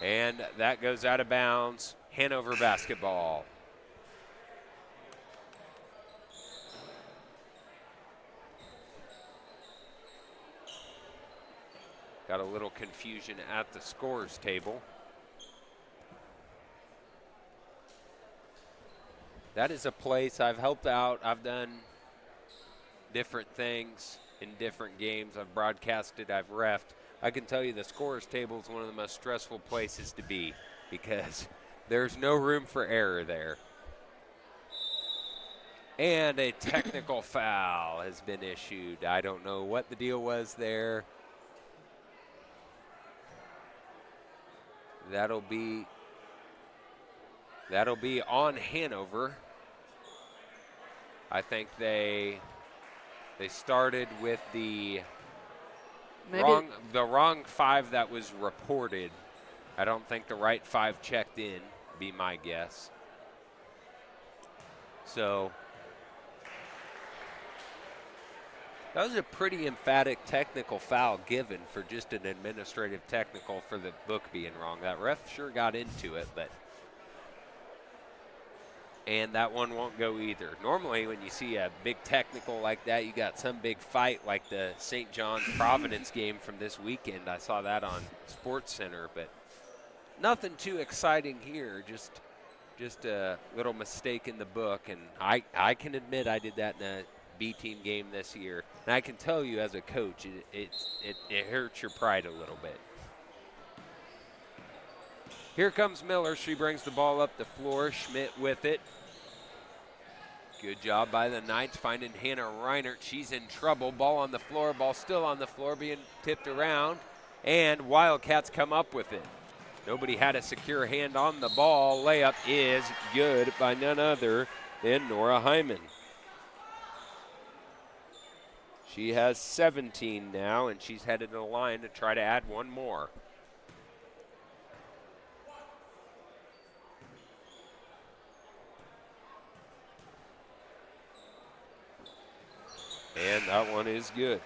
And that goes out of bounds. Hanover basketball. Got a little confusion at the scores table. That is a place I've helped out. I've done different things in different games. I've broadcasted, I've reffed. I can tell you the scorers table is one of the most stressful places to be because there's no room for error there. And a technical foul has been issued. I don't know what the deal was there. That'll be on Hanover. I think they started with the wrong 5 that was reported. I don't think the right 5 checked in, be my guess. So that was a pretty emphatic technical foul given for just an administrative technical for the book being wrong. That ref sure got into it, but and that one won't go either. Normally when you see a big technical like that, you got some big fight like the St. John's Providence game from this weekend. I saw that on Sports Center, but nothing too exciting here. Just just a little mistake in the book, and I can admit I did that in a B team game this year. And I can tell you as a coach, it hurts your pride a little bit. Here comes Miller. She brings the ball up the floor. Schmidt with it. Good job by the Knights finding Hannah Reinert. She's in trouble. Ball on the floor. Ball still on the floor, being tipped around. And Wildcats come up with it. Nobody had a secure hand on the ball. Layup is good by none other than Nora Hyman. She has 17 now, and she's headed to the line to try to add one more. And that one is good.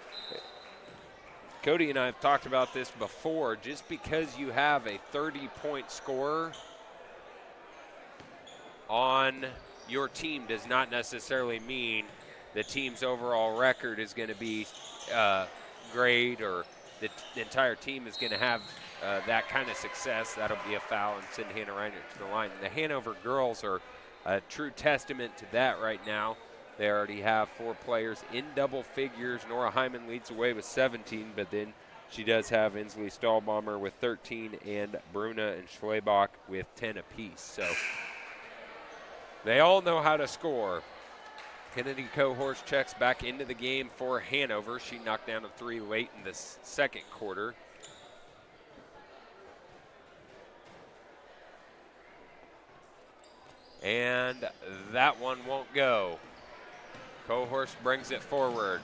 Cody and I have talked about this before. Just because you have a 30-point scorer on your team does not necessarily mean the team's overall record is going to be great, or the entire team is going to have that kind of success. That'll be a foul and send Hannah Reiner to the line. The Hanover girls are a true testament to that right now. They already have 4 players in double figures. Nora Hyman leads away with 17, but then she does have Inslee Stahlbaumer with 13 and Bruna and Schleibach with 10 apiece. So they all know how to score. Kennedy Cohorst checks back into the game for Hanover. She knocked down a 3 late in the second quarter. And that one won't go. Cohorst brings it forward.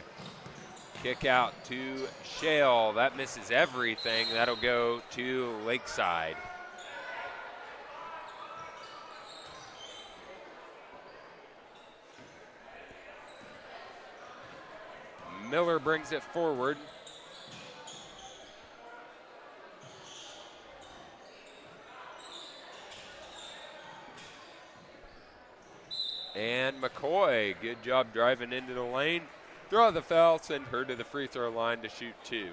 Kick out to Shale. That misses everything. That'll go to Lakeside. Miller brings it forward. And McCoy, good job driving into the lane. Draw the foul, send her to the free throw line to shoot 2.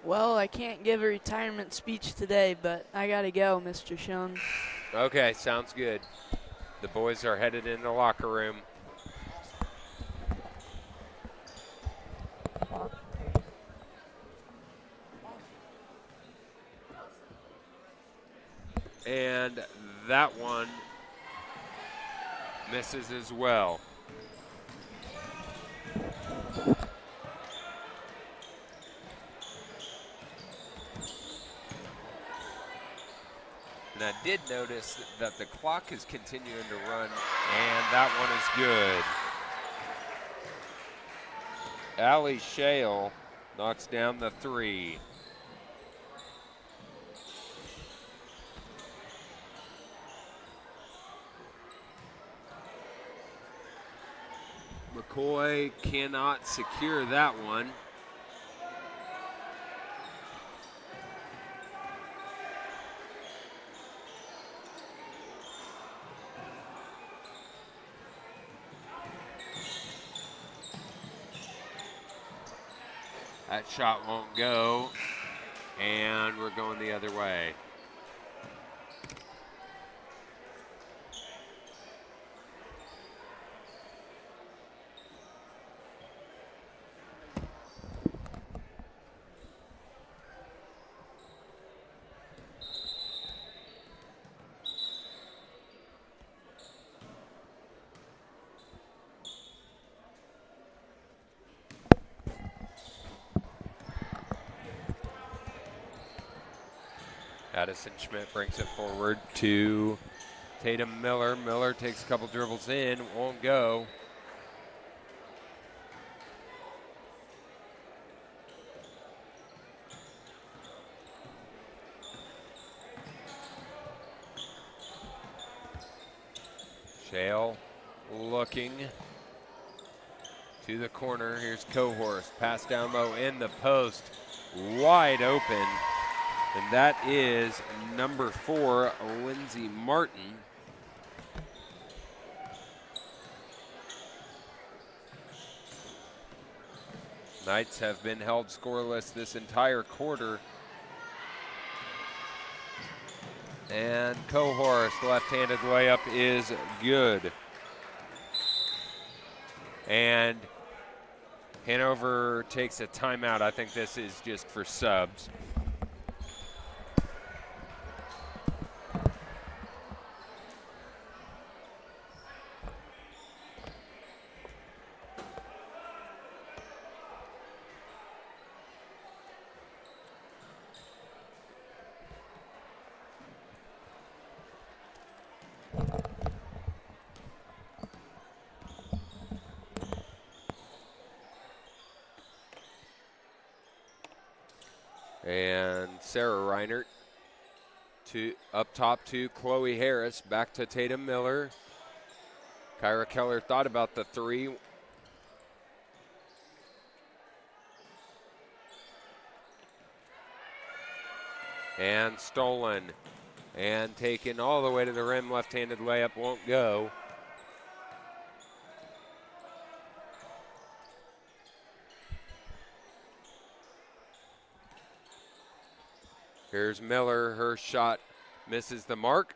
Well, I can't give a retirement speech today, but I got to go, Mr. Schoen. Okay, sounds good. The boys are headed in the locker room. And that one misses as well. And I did notice that the clock is continuing to run, and that one is good. Allie Shale knocks down the 3. McCoy cannot secure that one. That shot won't go, and we're going the other way. Addison Schmidt brings it forward to Tatum Miller. Miller takes a couple dribbles in, won't go. Shale looking to the corner. Here's Cohorst. Pass down low in the post. Wide open. And that is number 4, Lindsey Martin. Knights have been held scoreless this entire quarter. And Cohorst left-handed layup is good. And Hanover takes a timeout. I think this is just for subs. And Sarah Reinert up top to Chloe Harris, back to Tatum Miller. Kyra Keller thought about the three. And stolen. And taken all the way to the rim, left-handed layup won't go. Here's Miller, her shot misses the mark.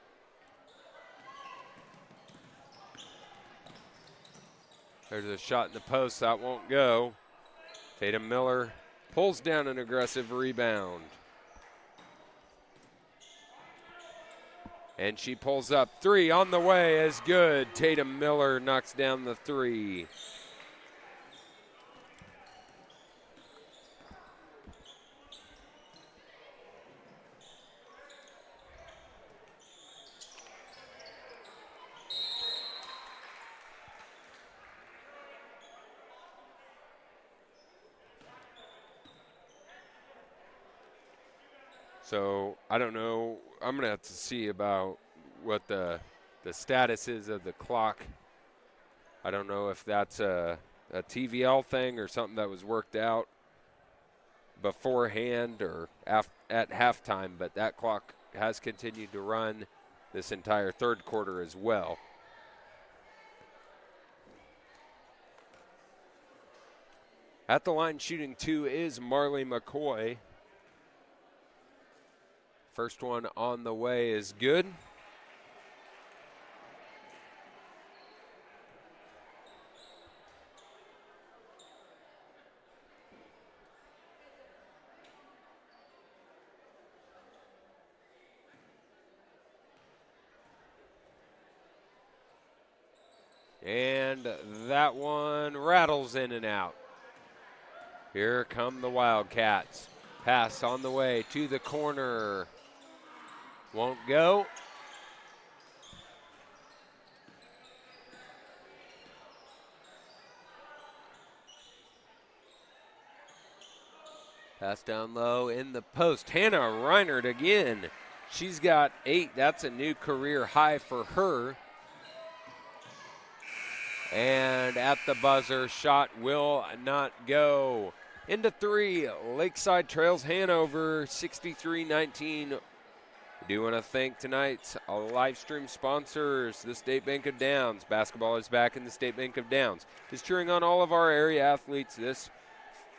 There's a shot in the post, that won't go. Tatum Miller pulls down an aggressive rebound. And she pulls up, three on the way is good. Tatum Miller knocks down the three. So I don't know. I'm going to have to see about what the status is of the clock. I don't know if that's a TVL thing or something that was worked out beforehand or at halftime, but that clock has continued to run this entire third quarter as well. At the line shooting two is Marley McCoy. First one on the way is good. And that one rattles in and out. Here come the Wildcats. Pass on the way to the corner. Won't go. Pass down low in the post. Hannah Reinert again. She's got 8. That's a new career high for her. And at the buzzer, shot will not go. Into three, Lakeside trails Hanover 63-19. We do want to thank tonight's live stream sponsors, the State Bank of Downs. Basketball is back in the State Bank of Downs. Is cheering on all of our area athletes this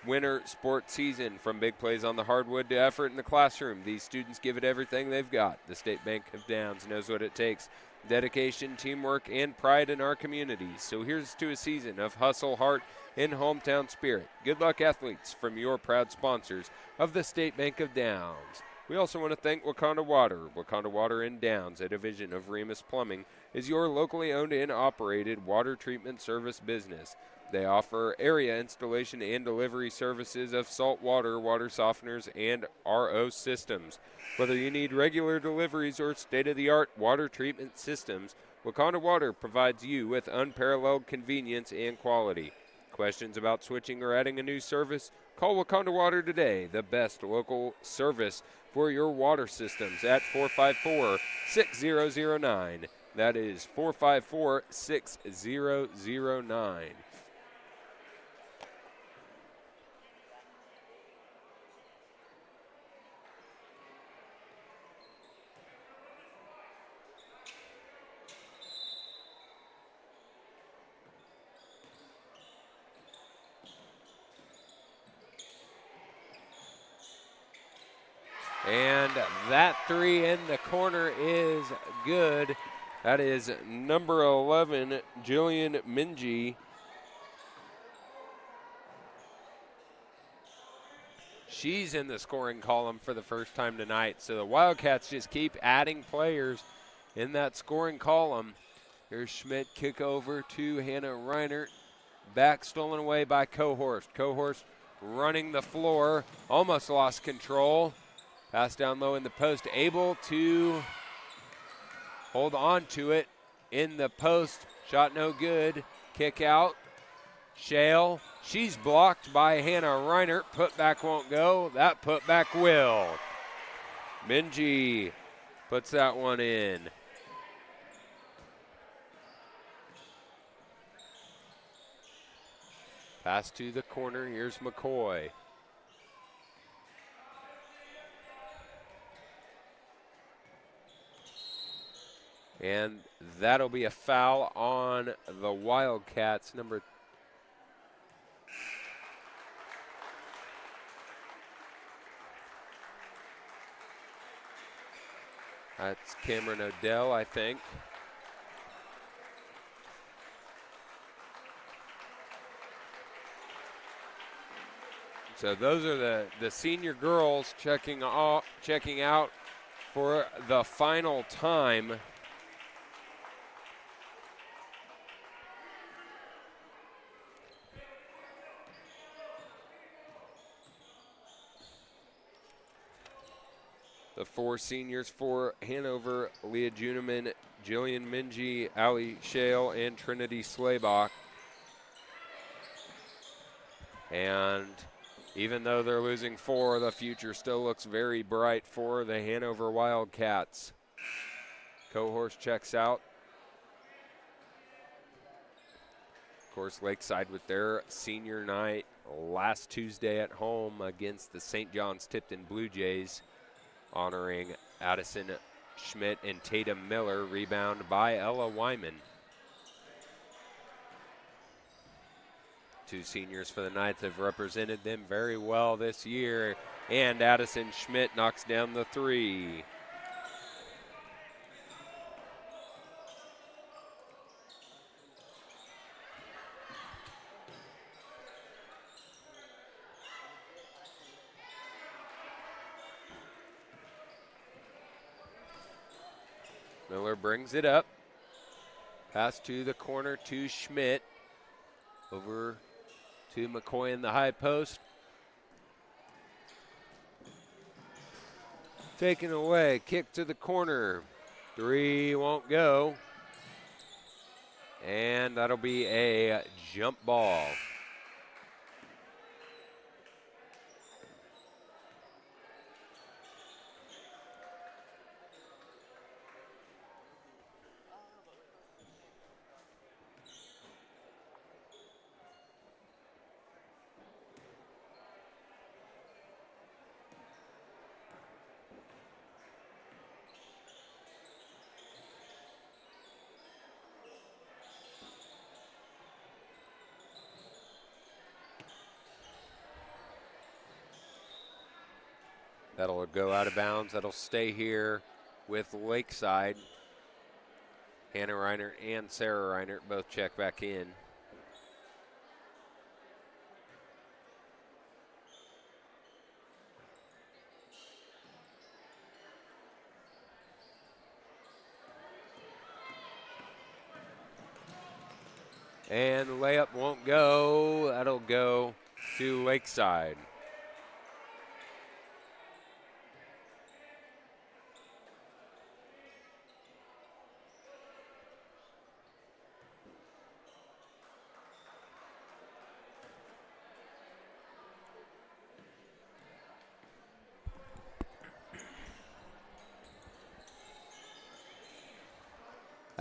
winter sports season. From big plays on the hardwood to effort in the classroom, these students give it everything they've got. The State Bank of Downs knows what it takes. Dedication, teamwork, and pride in our communities. So here's to a season of hustle, heart, and hometown spirit. Good luck, athletes, from your proud sponsors of the State Bank of Downs. We also want to thank Wakanda Water. Wakanda Water in Downs, a division of Remus Plumbing, is your locally owned and operated water treatment service business. They offer area installation and delivery services of salt water, water softeners, and RO systems. Whether you need regular deliveries or state-of-the-art water treatment systems, Wakanda Water provides you with unparalleled convenience and quality. Questions about switching or adding a new service? Call Wakanda Water today, the best local service for your water systems at 454-6009. That is 454-6009. And that three in the corner is good. That is number 11, Jillian Minji. She's in the scoring column for the first time tonight. So the Wildcats just keep adding players in that scoring column. Here's Schmidt, kick over to Hannah Reinert. Back stolen away by Cohorst. Cohorst running the floor, almost lost control. Pass down low in the post, able to hold on to it in the post. Shot no good. Kick out. Shale, she's blocked by Hannah Reinert. Putback won't go. That putback will. Minji puts that one in. Pass to the corner. Here's McCoy. And that'll be a foul on the Wildcats. That's Cameron Odell, I think. So those are the senior girls checking out for the final time. The four seniors for Hanover: Leah Juneman, Jillian Minji, Allie Shale, and Trinity Slaybach. And even though they're losing four, the future still looks very bright for the Hanover Wildcats. Cohorst checks out. Of course, Lakeside with their senior night last Tuesday at home against the St. John's Tipton Blue Jays, honoring Addison Schmidt and Tatum Miller. Rebound by Ella Wyman. Two seniors for the Knights have represented them very well this year, and Addison Schmidt knocks down the three. Miller brings it up. Pass to the corner to Schmidt. Over to McCoy in the high post. Taken away, kick to the corner. Three won't go. And that'll be a jump ball. That'll go out of bounds. That'll stay here with Lakeside. Hannah Reinert and Sarah Reinert both check back in. And the layup won't go. That'll go to Lakeside.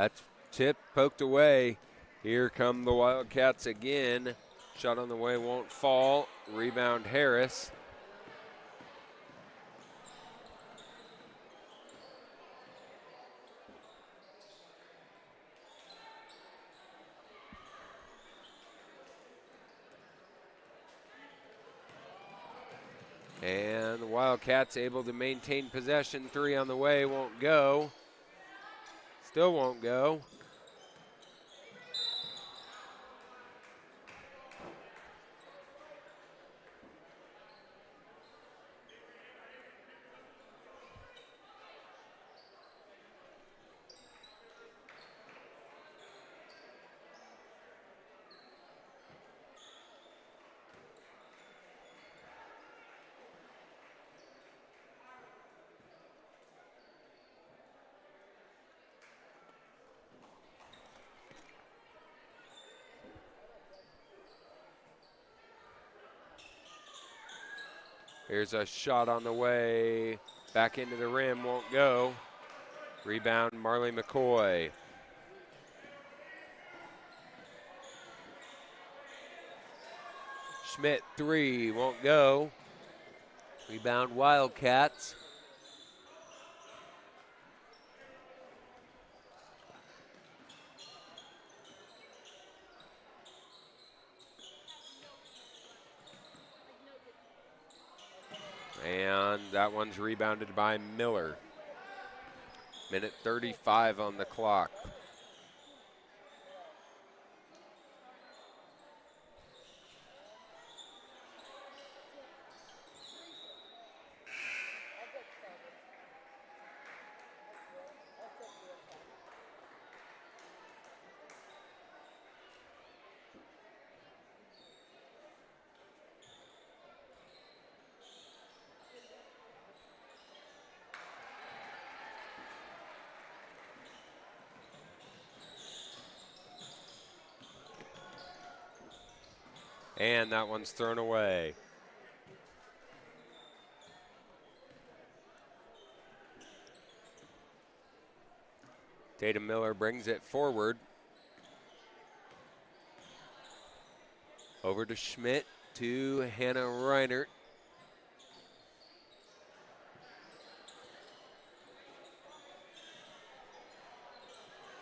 That's tip poked away. Here come the Wildcats again. Shot on the way won't fall. Rebound Harris. And the Wildcats able to maintain possession. 3 on the way, won't go. Still won't go. Here's a shot on the way. Back into the rim, won't go. Rebound, Marley McCoy. Schmidt, 3, won't go. Rebound, Wildcats. And that one's rebounded by Miller. Minute 35 on the clock. And that one's thrown away. Tatum Miller brings it forward. Over to Schmidt, to Hannah Reinert.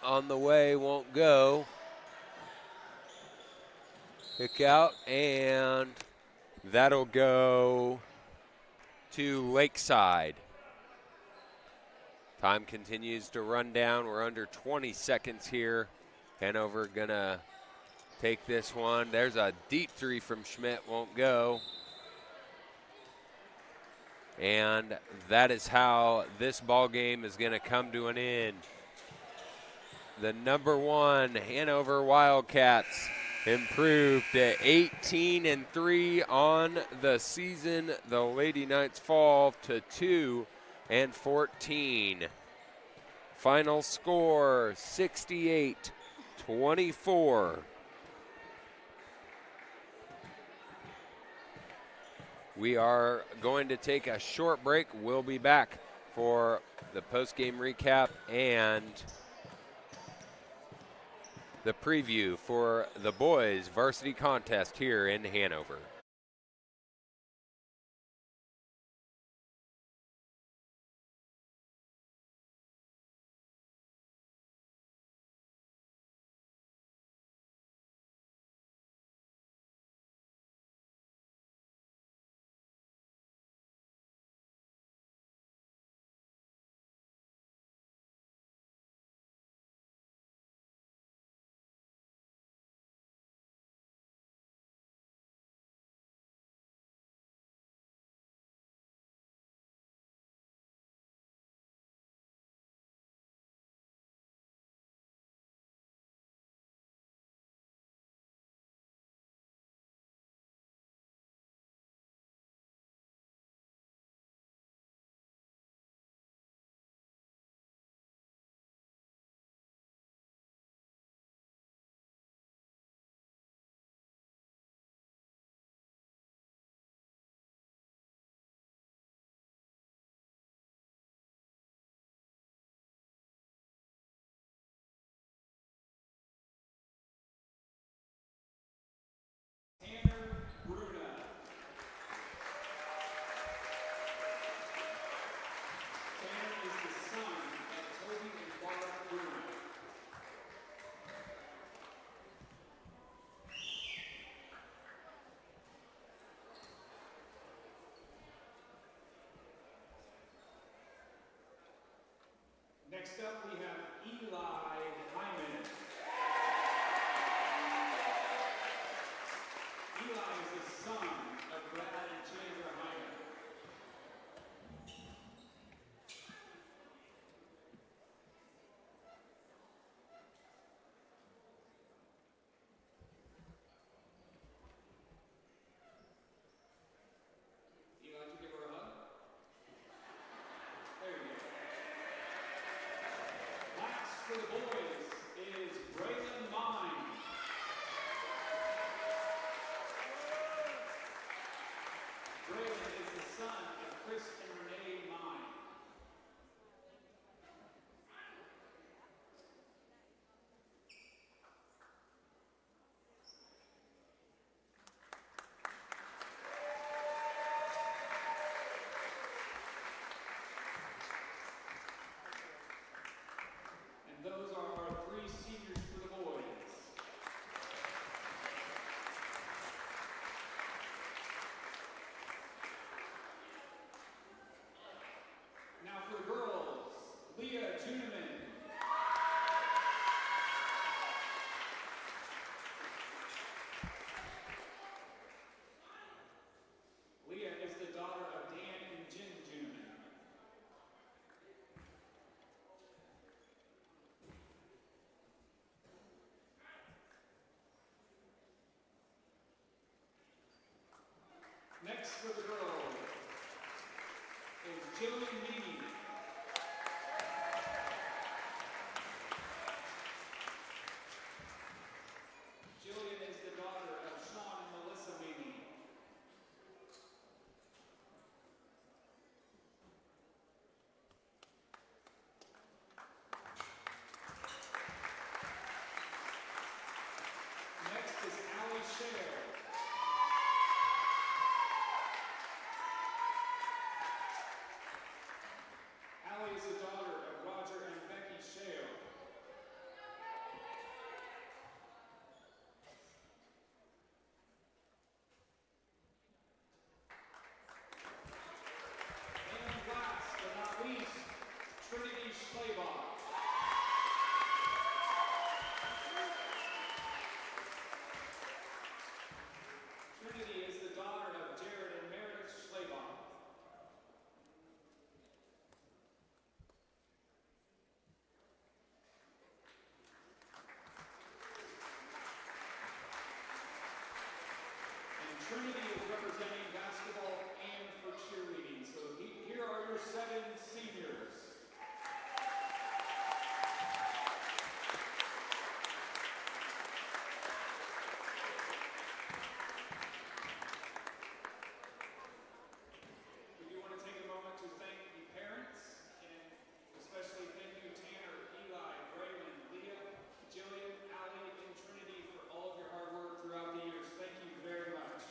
On the way, won't go. Kick out, and that'll go to Lakeside. Time continues to run down. We're under 20 seconds here. Hanover gonna take this one. There's a deep 3 from Schmidt, won't go. And that is how this ball game is gonna come to an end. The number 1 Hanover Wildcats improved to 18-3 on the season. The Lady Knights fall to 2-14. Final score 68-24. We are going to take a short break. We'll be back for the post-game recap and the preview for the boys varsity contest here in Hanover. Next up, we have Eli Hyman. Eli is the son of Brad and Chandra Hyman. Eli, did you give her a hug? There you go. Last for the boys is Braylon Mine. Braylon is the son of Chris and Renee Mine. And those are our 3 seniors for the boys. Now for the girls, Leah Juneman. Leah is the daughter of Dan and Jen Juneman. Next for the girls is Jillian Meany. Jillian is the daughter of Sean and Melissa Meany. Next is Allie Share. Allie is the daughter of Roger and Becky Shale. And last but not least, Trinity Schlabach. Trinity is the daughter of Jared and Meredith Schlabach. And Trinity is representing basketball and for cheerleading. So here are your 7 seniors. We do want to take a moment to thank the parents, and especially thank you Tanner, Eli, Braylon, Leah, Jillian, Allie, and Trinity for all of your hard work throughout the years. Thank you very much.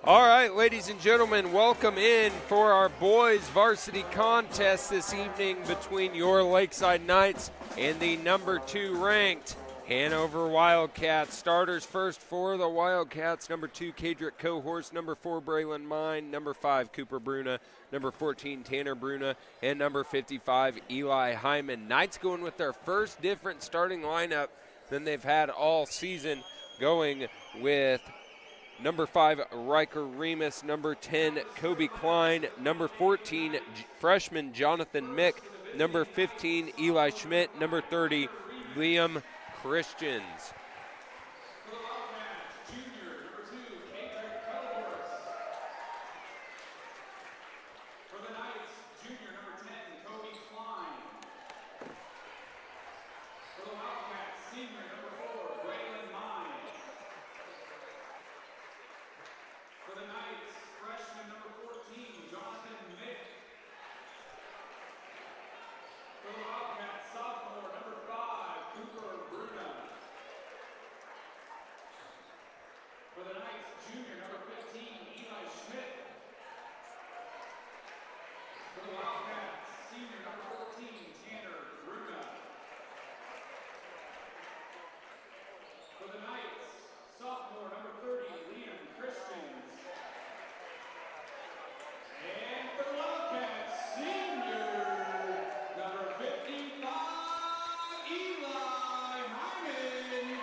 All right, ladies and gentlemen, welcome in for our boys varsity contest this evening between your Lakeside Knights and the number 2 ranked Hanover Wildcats. Starters first for the Wildcats: number 2 Cadrick Cohorse, number 4 Braylon Mine, number 5 Cooper Bruna, number 14 Tanner Bruna, and number 55 Eli Hyman. Knights going with their first different starting lineup than they've had all season, going with number 5, Riker Remus, number 10, Kobe Klein, number 14, freshman Jonathan Mick, number 15, Eli Schmidt, number 30, Liam Christians. For the Wildcats, junior, number 2, Cadrick Cohorse. For the Knights, junior, number 10, Kobe Klein. For the Wildcats, senior, number 4, Braylon Mine. For the Knights, freshman, number 14, Jonathan Mick. For the Wildcats, sophomore, number 5, Cooper Bruna. For the Knights, junior, number 15, Eli Schmidt. For the Wildcats, senior, number 14, Tanner Bruna. For the Knights, sophomore, number 30, Liam Christians. And for the Wildcats, senior, number 55, Eli Hyman.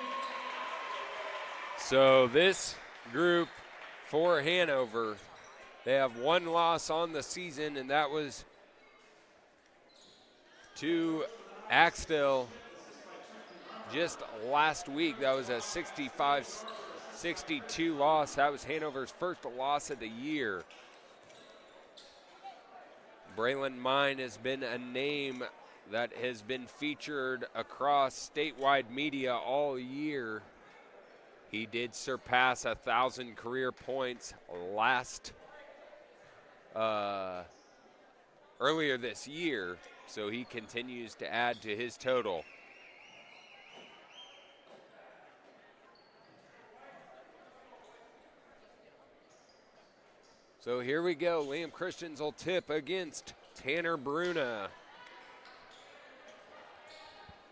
So this group for Hanover, they have one loss on the season, and that was to Axtell just last week. That was a 65-62 loss. That was Hanover's first loss of the year. Braylon Mine has been a name that has been featured across statewide media all year. He did surpass 1,000 career points earlier this year, so he continues to add to his total. So here we go. Liam Christians will tip against Tanner Bruna.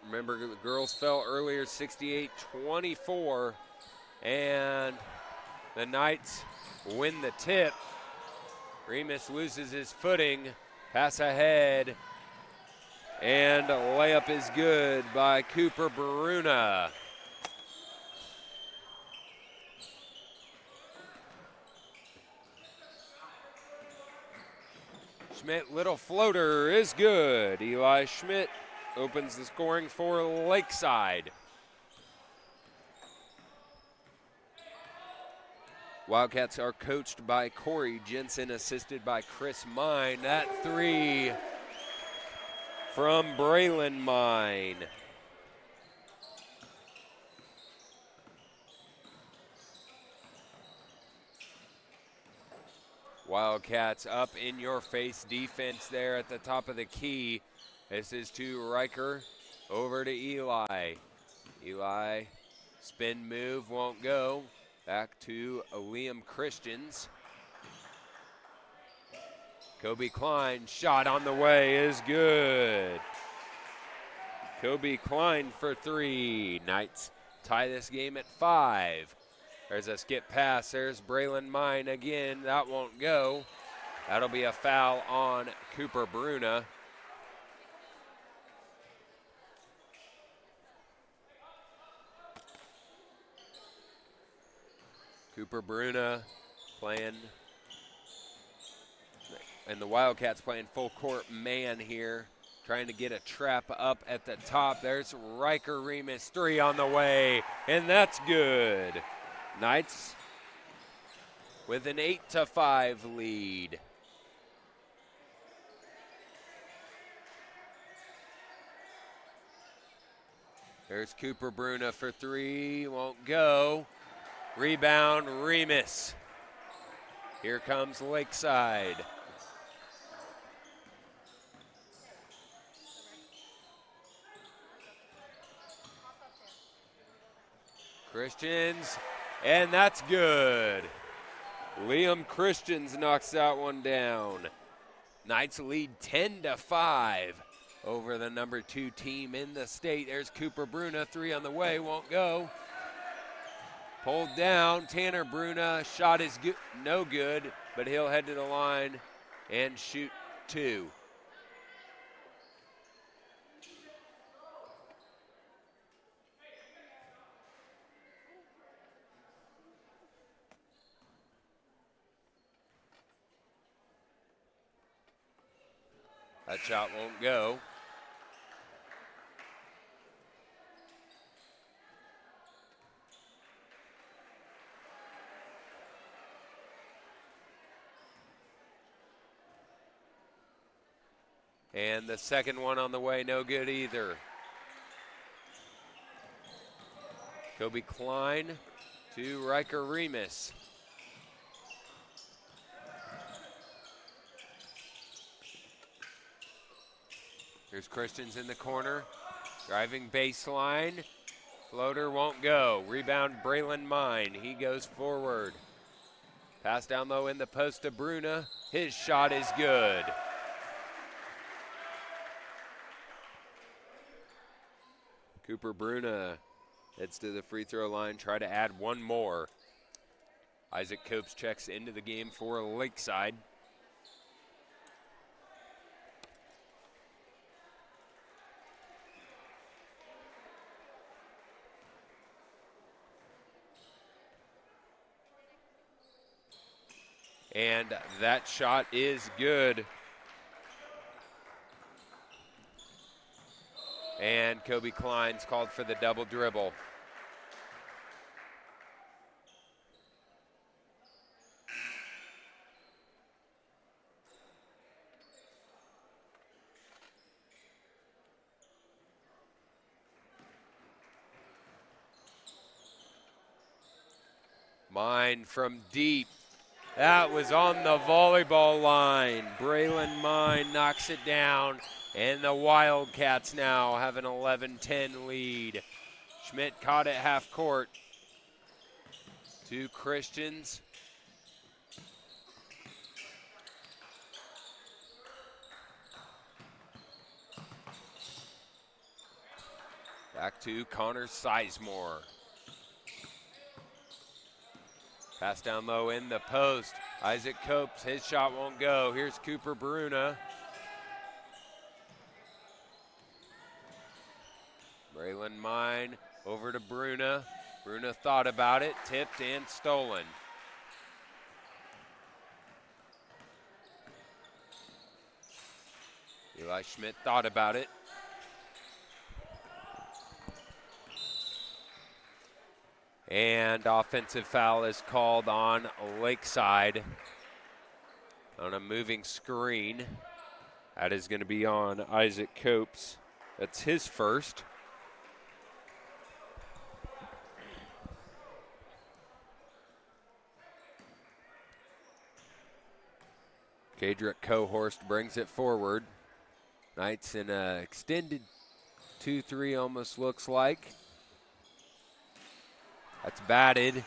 Remember, the girls fell earlier, 68-24, and the Knights win the tip. Remus loses his footing, pass ahead, and a layup is good by Cooper Bruna. Schmidt, little floater is good. Eli Schmidt opens the scoring for Lakeside. Wildcats are coached by Corey Jensen, assisted by Chris Mine. That three from Braylon Mine. Wildcats up in your face defense there at the top of the key. This is to Riker, over to Eli. Eli, spin move, won't go. Back to Liam Christians. Kobe Klein, shot on the way is good. Kobe Klein for three. Knights tie this game at 5. There's a skip pass. There's Braylon Mine again. That won't go. That'll be a foul on Cooper Bruna. Cooper Bruna playing, and the Wildcats playing full court man here, trying to get a trap up at the top. There's Riker Remus, 3 on the way, and that's good. Knights with an 8-5 lead. There's Cooper Bruna for 3, won't go. Rebound, Remus. Here comes Lakeside. Christians, and that's good. Liam Christians knocks that one down. Knights lead 10-5 over the number 2 team in the state. There's Cooper Bruna, 3 on the way, won't go. Pulled down, Tanner Bruna, shot is good, no good, but he'll head to the line and shoot 2. That shot won't go. And the second one on the way, no good either. Kobe Klein to Riker Remus. Here's Christians in the corner, driving baseline. Floater won't go. Rebound, Braylon Mine. He goes forward. Pass down low in the post to Bruna. His shot is good. Cooper Bruna heads to the free throw line, try to add one more. Isaac Copes checks into the game for Lakeside. And that shot is good. And Kobe Klein's called for the double dribble. Mine from deep. That was on the volleyball line. Braylon Mine knocks it down, and the Wildcats now have an 11-10 lead. Schmidt caught it half court. 2 Christians. Back to Connor Sizemore. Pass down low in the post. Isaac Copes, his shot won't go. Here's Cooper Bruna. Braylon Mine over to Bruna. Bruna thought about it, tipped and stolen. Eli Schmidt thought about it. And offensive foul is called on Lakeside on a moving screen. That is going to be on Isaac Copes. That's his first. Kadrick Cohorst brings it forward. Knights in an extended 2-3 almost looks like. That's batted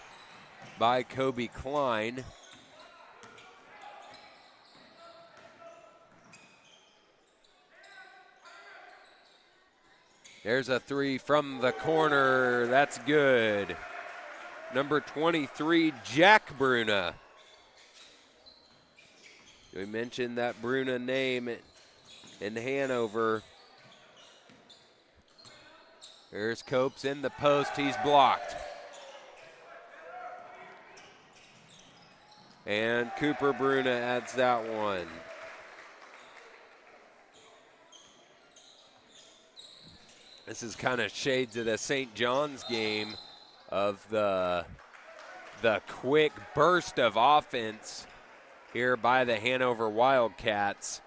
by Kobe Klein. There's a 3 from the corner. That's good. Number 23, Jack Bruna. We mentioned that Bruna name in Hanover. There's Copes in the post. He's blocked. And Cooper Bruna adds that one. This is kind of shades of the St. John's game of the quick burst of offense here by the Hanover Wildcats.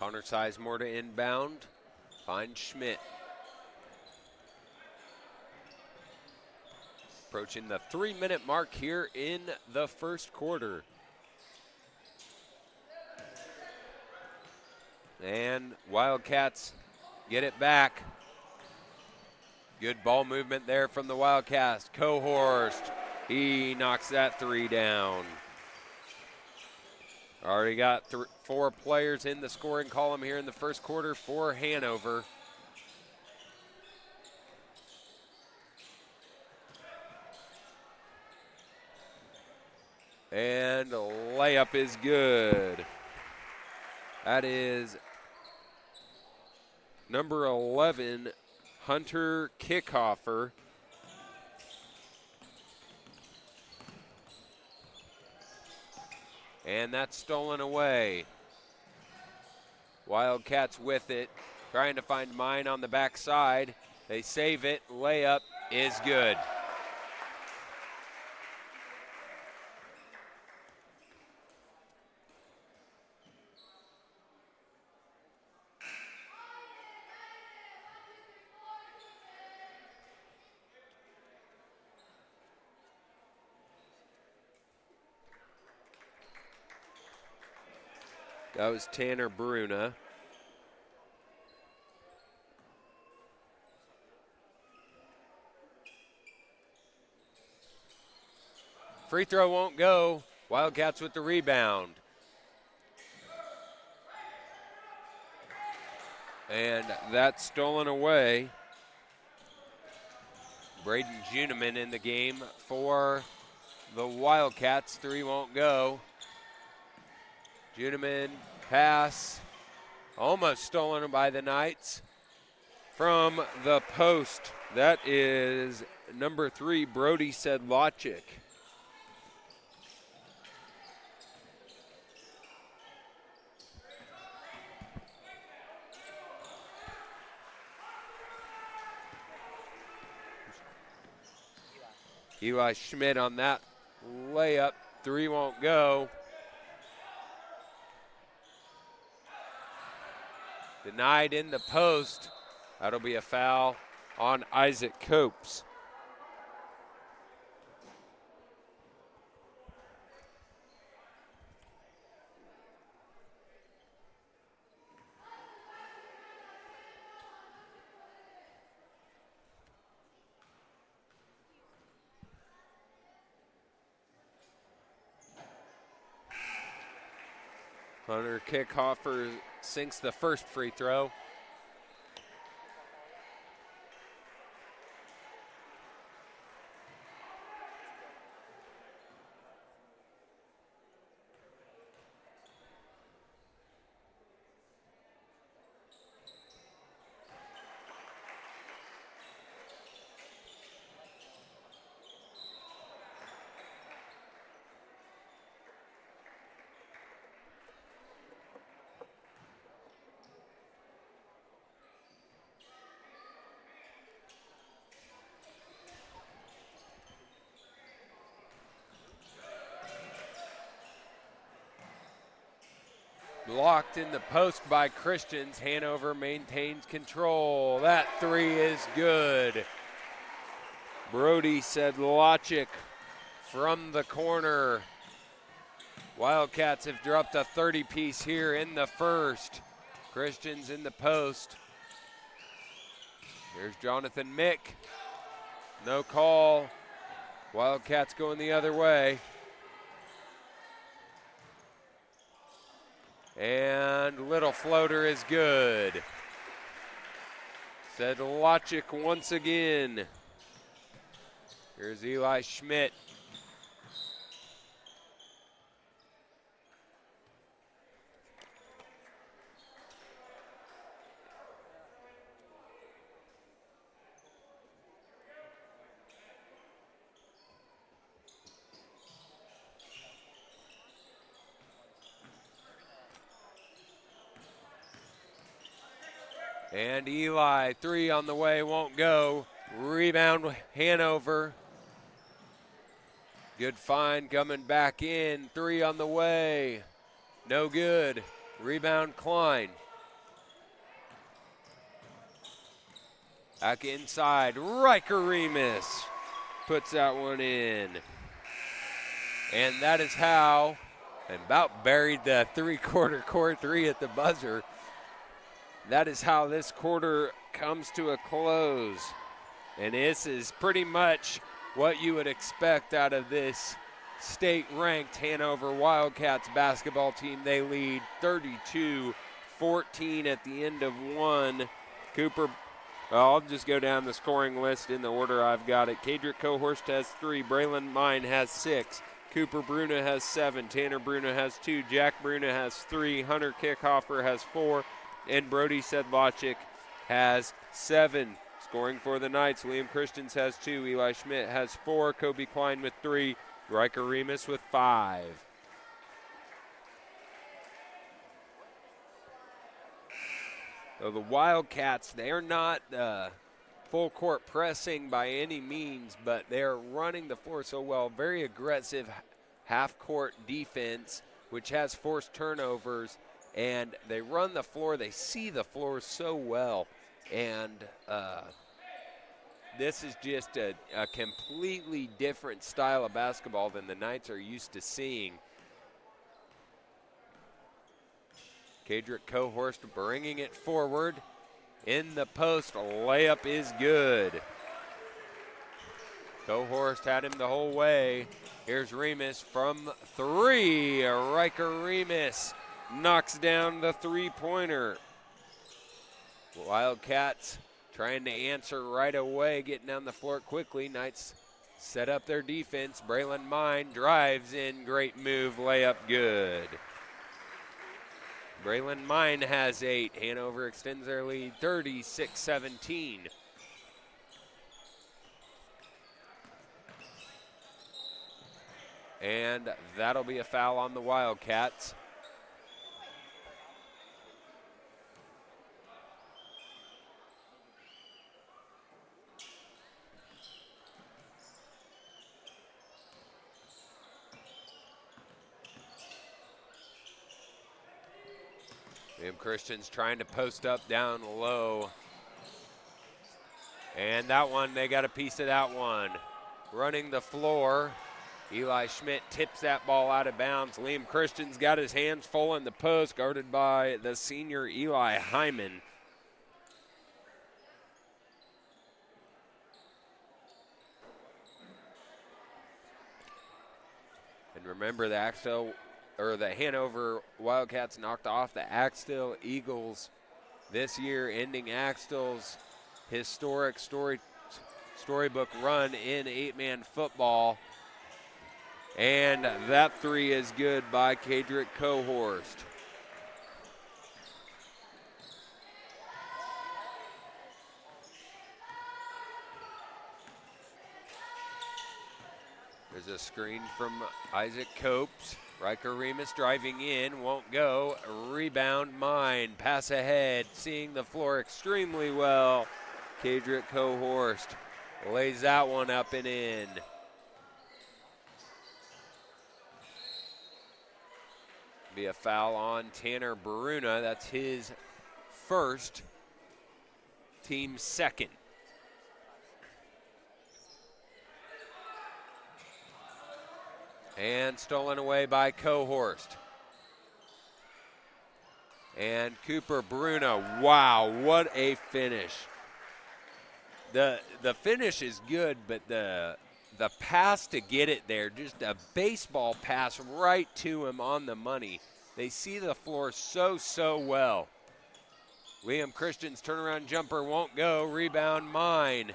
Connor Sizemore to inbound. Finds Schmidt. Approaching the 3-minute mark here in the first quarter. And Wildcats get it back. Good ball movement there from the Wildcats. Cohorst, he knocks that 3 down. Already got 4 players in the scoring column here in the first quarter for Hanover. And a layup is good. That is number 11, Hunter Kickhoffer. And that's stolen away. Wildcats with it, trying to find Mine on the backside. They save it, layup is good. That was Tanner Bruna. Free throw won't go. Wildcats with the rebound. And that's stolen away. Braden Juneman in the game for the Wildcats. 3 won't go. Juneman pass, almost stolen by the Knights. From the post, that is number 3, Brody Sedlacek. Eli Schmidt on that layup. 3 won't go. Denied in the post. That'll be a foul on Isaac Copes. Hunter Kickhoffer sinks the first free throw. Blocked in the post by Christians. Hanover maintains control. That 3 is good. Brody Sedlacek from the corner. Wildcats have dropped a 30-piece here in the first. Christians in the post. Here's Jonathan Mick. No call. Wildcats going the other way. And little floater is good. Sedlacek once again. Here's Eli Schmidt. And Eli, 3 on the way, won't go. Rebound Hanover. Good find coming back in. 3 on the way. No good. Rebound Klein. Back inside, Riker Remus puts that one in. And that is how, and about buried the three-quarter core three at the buzzer. That is how this quarter comes to a close. And this is pretty much what you would expect out of this state-ranked Hanover Wildcats basketball team. They lead 32-14 at the end of one. I'll just go down the scoring list in the order I've got it. Kadrick Cohorst has 3, Braylon Mine has 6, Cooper Bruna has 7, Tanner Bruna has 2, Jack Bruna has 3, Hunter Kickhofer has 4, and Brody Sedlacek has 7. Scoring for the Knights, Liam Christians has 2, Eli Schmidt has 4, Kobe Klein with 3, Riker Remus with 5. So the Wildcats, they're not full court pressing by any means, but they're running the floor so well. Very aggressive half court defense, which has forced turnovers, and they run the floor. They see the floor so well, and this is just a completely different style of basketball than the Knights are used to seeing. Kadrick Cohorst bringing it forward. In the post, layup is good. Cohorst had him the whole way. Here's Remus from 3. Riker Remus knocks down the three-pointer. Wildcats trying to answer right away, getting down the floor quickly. Knights set up their defense. Braylon Mine drives in, great move, layup good. Braylon Mine has 8. Hanover extends their lead 36-17. And that'll be a foul on the Wildcats. Liam Christians trying to post up down low. And that one, they got a piece of that one. Running the floor. Eli Schmidt tips that ball out of bounds. Liam Christians got his hands full in the post, guarded by the senior Eli Hyman. And remember, the Hanover Wildcats knocked off the Axtell Eagles this year, ending Axtell's historic storybook run in 8-man football. And that 3 is good by Kadrick Cohorst. There's a screen from Isaac Copes. Riker Remus driving in, won't go. Rebound Mine, pass ahead, seeing the floor extremely well. Kadrick Cohorst lays that one up and in. Be a foul on Tanner Bruna. That's his first, team second. And stolen away by Cohorst. And Cooper Bruna, wow, what a finish. The finish is good, but the pass to get it there, just a baseball pass right to him on the money. They see the floor so well. Liam Christian's turnaround jumper won't go. Rebound Mine.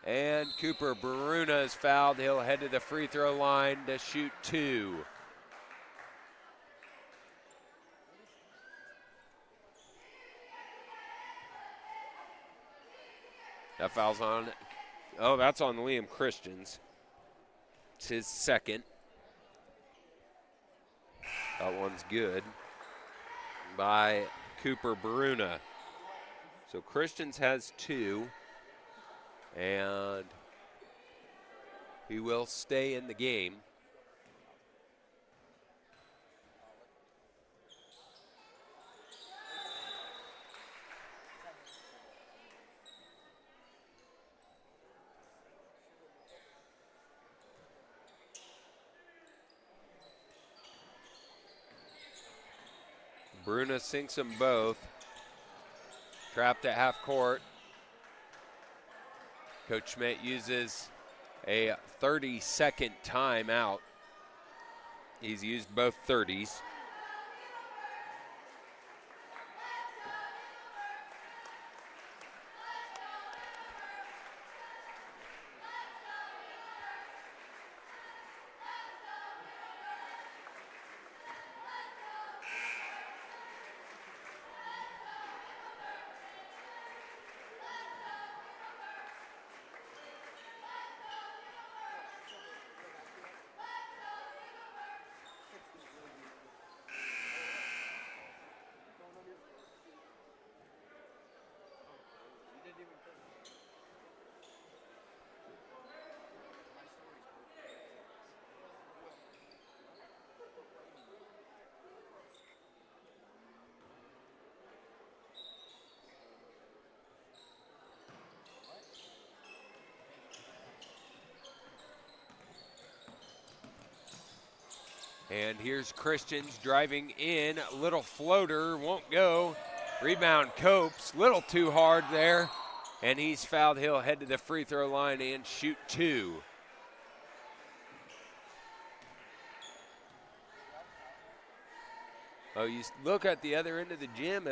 And Cooper Bruna is fouled. He'll head to the free throw line to shoot 2. That foul's on. Oh, that's on Liam Christians. It's his second. That one's good by Cooper Bruna. So Christians has 2. And he will stay in the game. Bruna sinks them both. Trapped at half court. Coach Schmidt uses a 30-second timeout. He's used both 30s. And here's Christians driving in. Little floater, won't go. Rebound Copes, little too hard there. And he's fouled. He'll head to the free throw line and shoot 2. Oh, you look at the other end of the gym.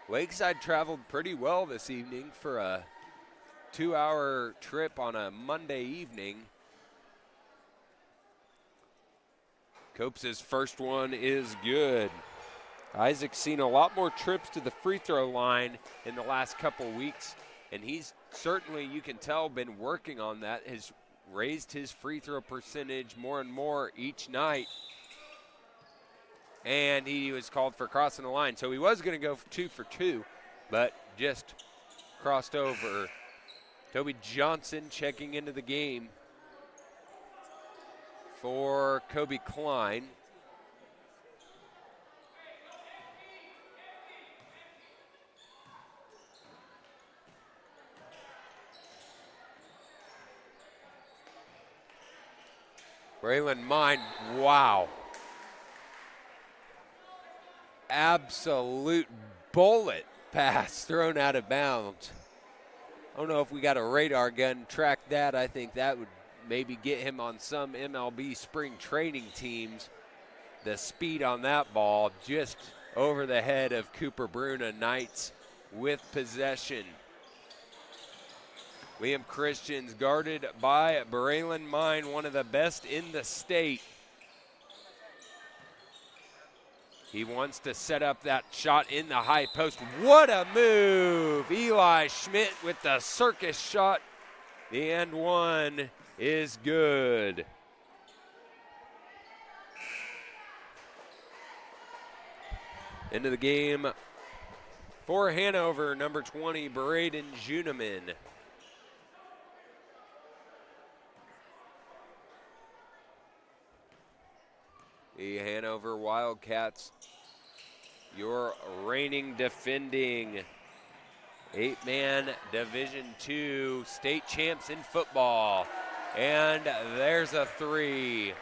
Lakeside traveled pretty well this evening for a 2-hour trip on a Monday evening. Copes' first one is good. Isaac's seen a lot more trips to the free throw line in the last couple weeks, and he's certainly, you can tell, been working on that, has raised his free throw percentage more and more each night. And he was called for crossing the line. So he was going to go 2 for 2, but just crossed over. Toby Johnson checking into the game for Kobe Klein. Braylon Mine, wow. Absolute bullet pass thrown out of bounds. I don't know if we got a radar gun track that. I think that would maybe get him on some MLB spring training teams. The speed on that ball just over the head of Cooper Bruna. Knights with possession. Liam Christians guarded by Braylon Mine, one of the best in the state. He wants to set up that shot in the high post. What a move! Eli Schmidt with the circus shot. The and one is good. Into the game for Hanover, number 20, Braden Juneman. The Hanover Wildcats, your reigning defending 8-man Division II state champs in football. And there's a 3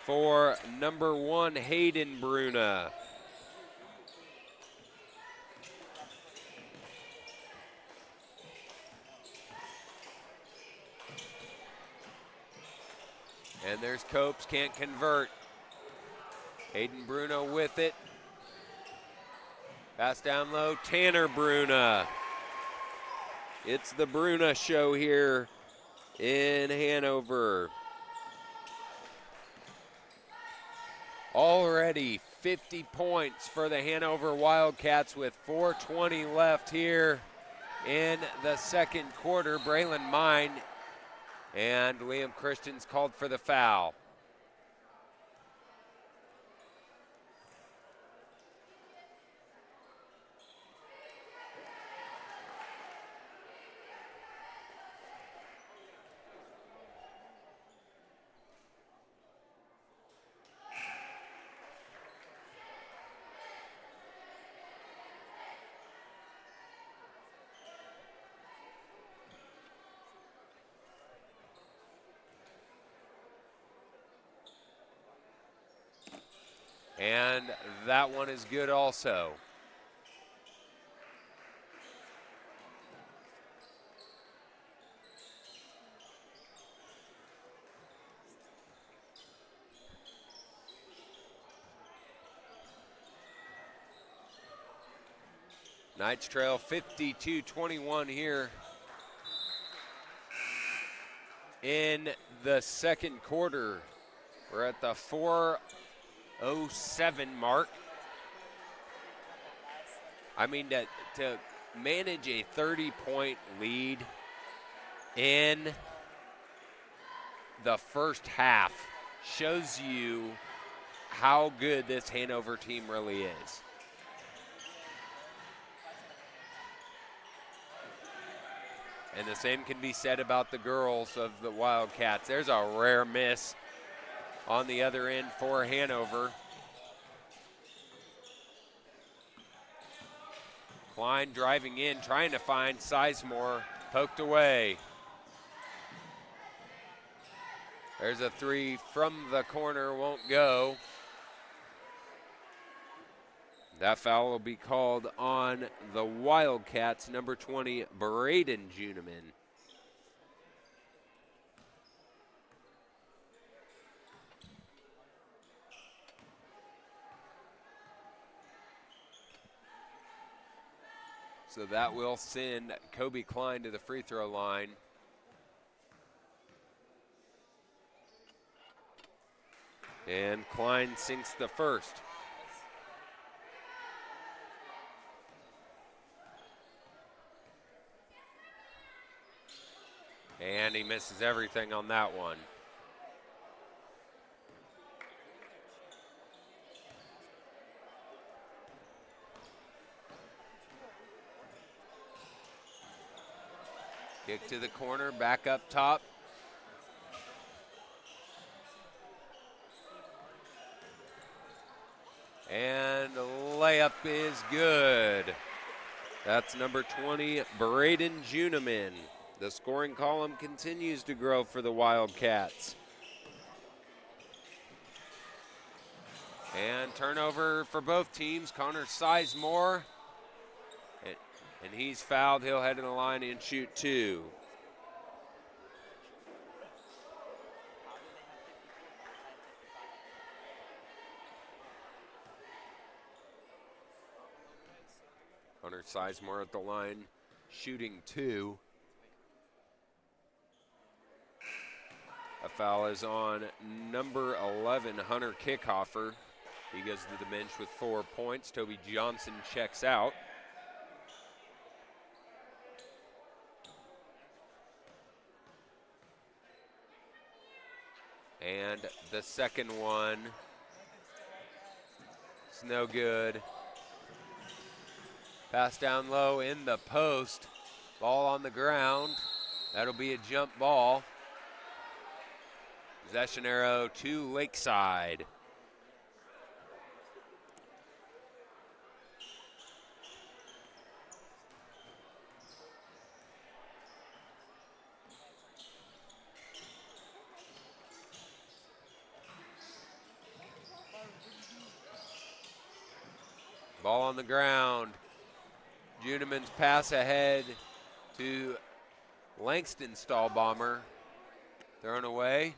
for number 1, Hayden Bruna. And there's Copes, can't convert. Hayden Bruna with it. Pass down low, Tanner Bruna. It's the Bruna show here in Hanover. Already 50 points for the Hanover Wildcats with 4:20 left here in the second quarter. Braylon Mine and Liam Christians called for the foul. And that one is good also. Knights trail 52-21 here in the second quarter. We're at the 4:07 mark. I mean, to manage a 30-point lead in the first half shows you how good this Hanover team really is. And the same can be said about the girls of the Wildcats. There's a rare miss on the other end for Hanover. Klein driving in, trying to find Sizemore, poked away. There's a three from the corner, won't go. That foul will be called on the Wildcats, number 20, Braden Juneman. So that will send Kobe Klein to the free throw line. And Klein sinks the first. And he misses everything on that one. Kick to the corner, back up top. And layup is good. That's number 20, Braden Juneman. The scoring column continues to grow for the Wildcats. And turnover for both teams. Connor Sizemore. And he's fouled. He'll head to the line and shoot two. Connor Sizemore at the line, shooting two. A foul is on number 11, Hunter Kickhoffer. He goes to the bench with 4 points. Toby Johnson checks out. And the second one is no good. Pass down low in the post. Ball on the ground. That'll be a jump ball. Possession arrow to Lakeside. Ball on the ground. Juneman's pass ahead to Langston Stahlbomber. Thrown away.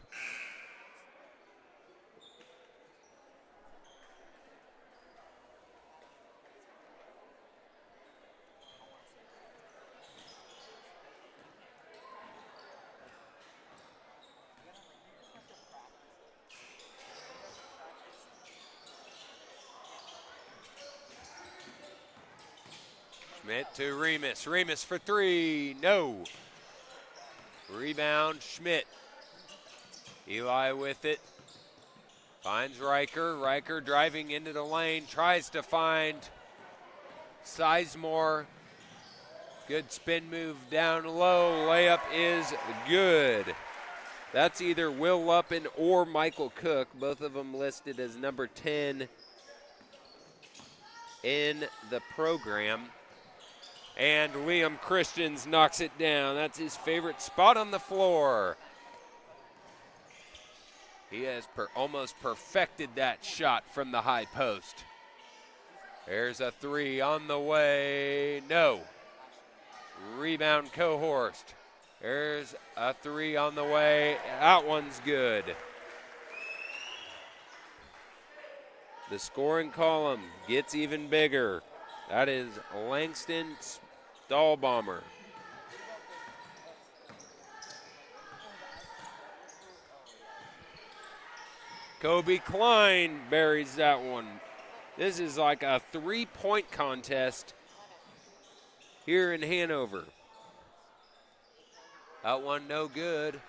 Schmidt to Remus. Remus for three. No. Rebound, Schmidt. Eli with it. Finds Riker. Riker driving into the lane. Tries to find Sizemore. Good spin move down low. Layup is good. That's either Will Luppin or Michael Cook. Both of them listed as number 10 in the program. And Liam Christians knocks it down. That's his favorite spot on the floor. He has almost perfected that shot from the high post. There's a three on the way. No. Rebound Cohorst. There's a three on the way. That one's good. The scoring column gets even bigger. That is Langston Stahlbomber. Kobe Klein buries that one. This is like a three-point contest here in Hanover. That one no good.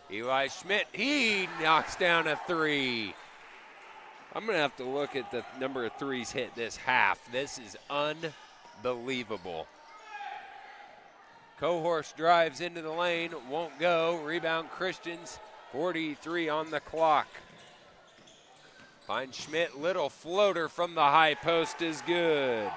Eli Schmidt, he knocks down a three. I'm going to have to look at the number of threes hit this half. This is unbelievable. Cohorst drives into the lane, won't go. Rebound Christians, 43 on the clock. Finds Schmidt, little floater from the high post is good.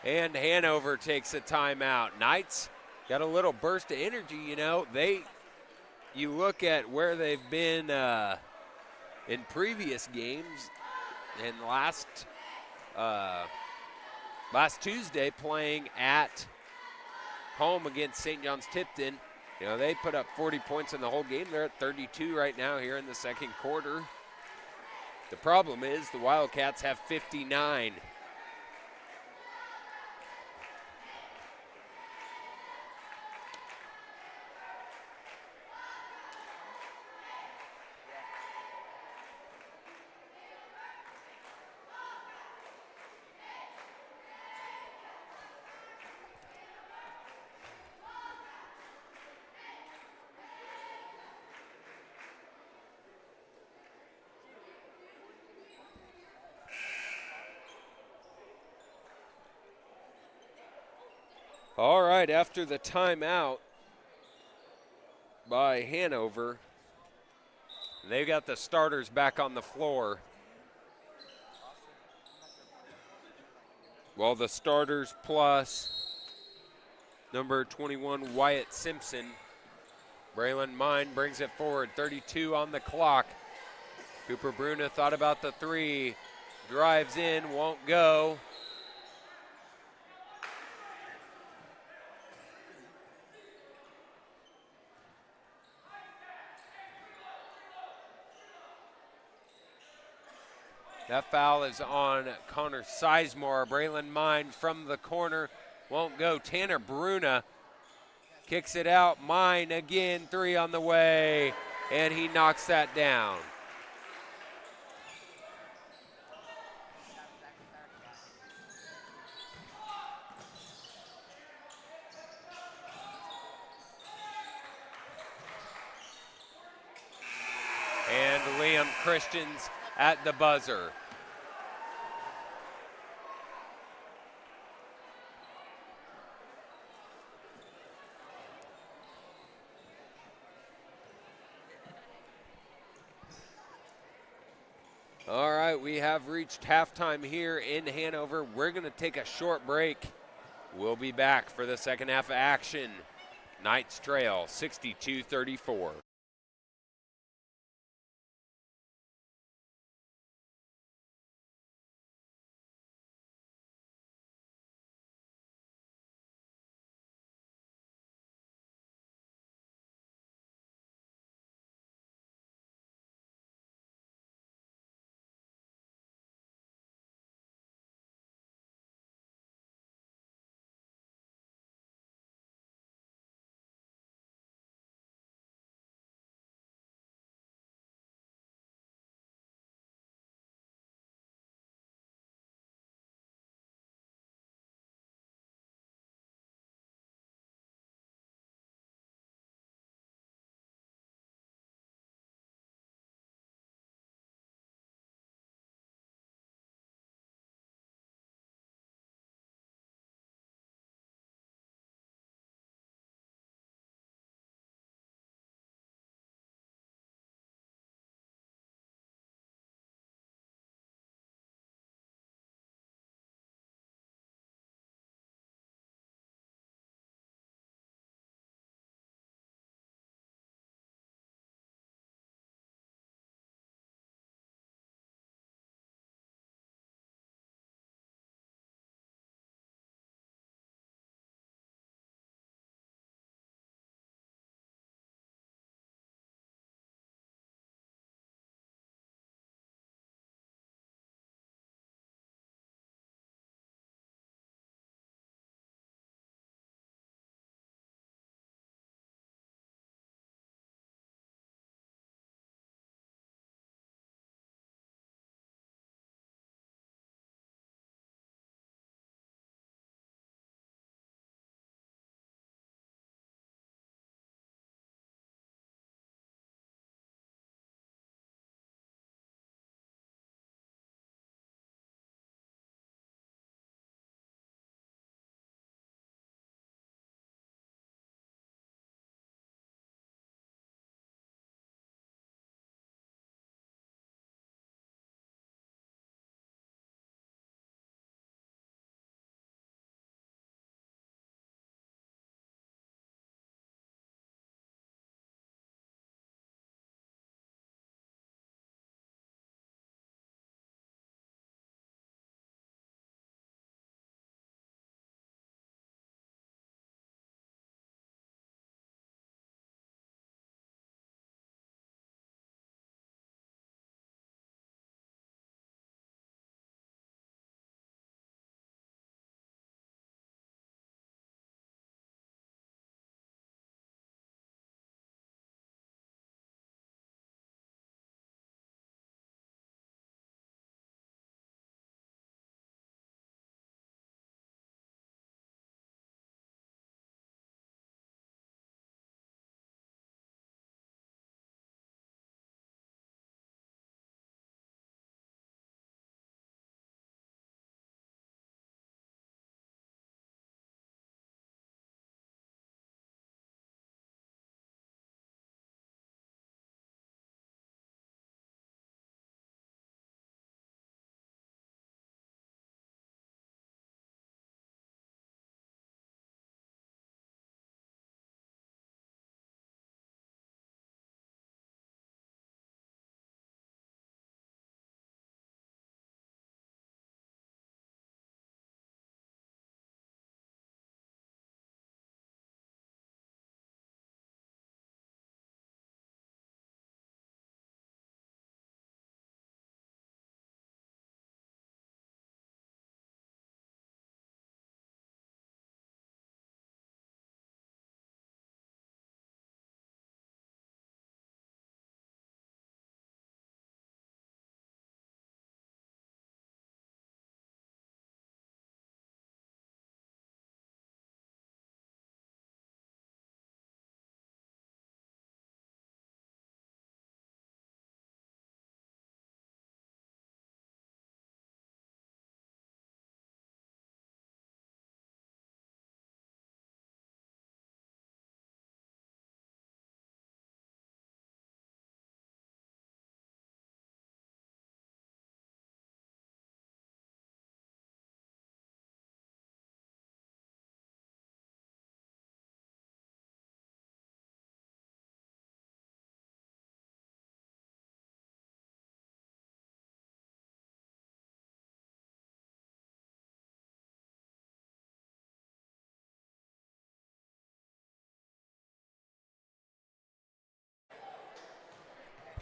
And Hanover takes a timeout. Knights got a little burst of energy, you know. You look at where they've been in previous games, and last Tuesday playing at home against St. John's Tipton. You know, they put up 40 points in the whole game. They're at 32 right now here in the second quarter. The problem is the Wildcats have 59. All right, after the timeout by Hanover, they've got the starters back on the floor. Well, the starters plus number 21, Wyatt Simpson. Braylon Mine brings it forward, 32 on the clock. Cooper Bruna thought about the three, drives in, won't go. That foul is on Connor Sizemore. Braylon Mine from the corner, won't go. Tanner Bruna kicks it out. Mine again, three on the way, and he knocks that down. And Liam Christians at the buzzer. All right, we have reached halftime here in Hanover. We're going to take a short break. We'll be back for the second half of action. Knights trail 62-34.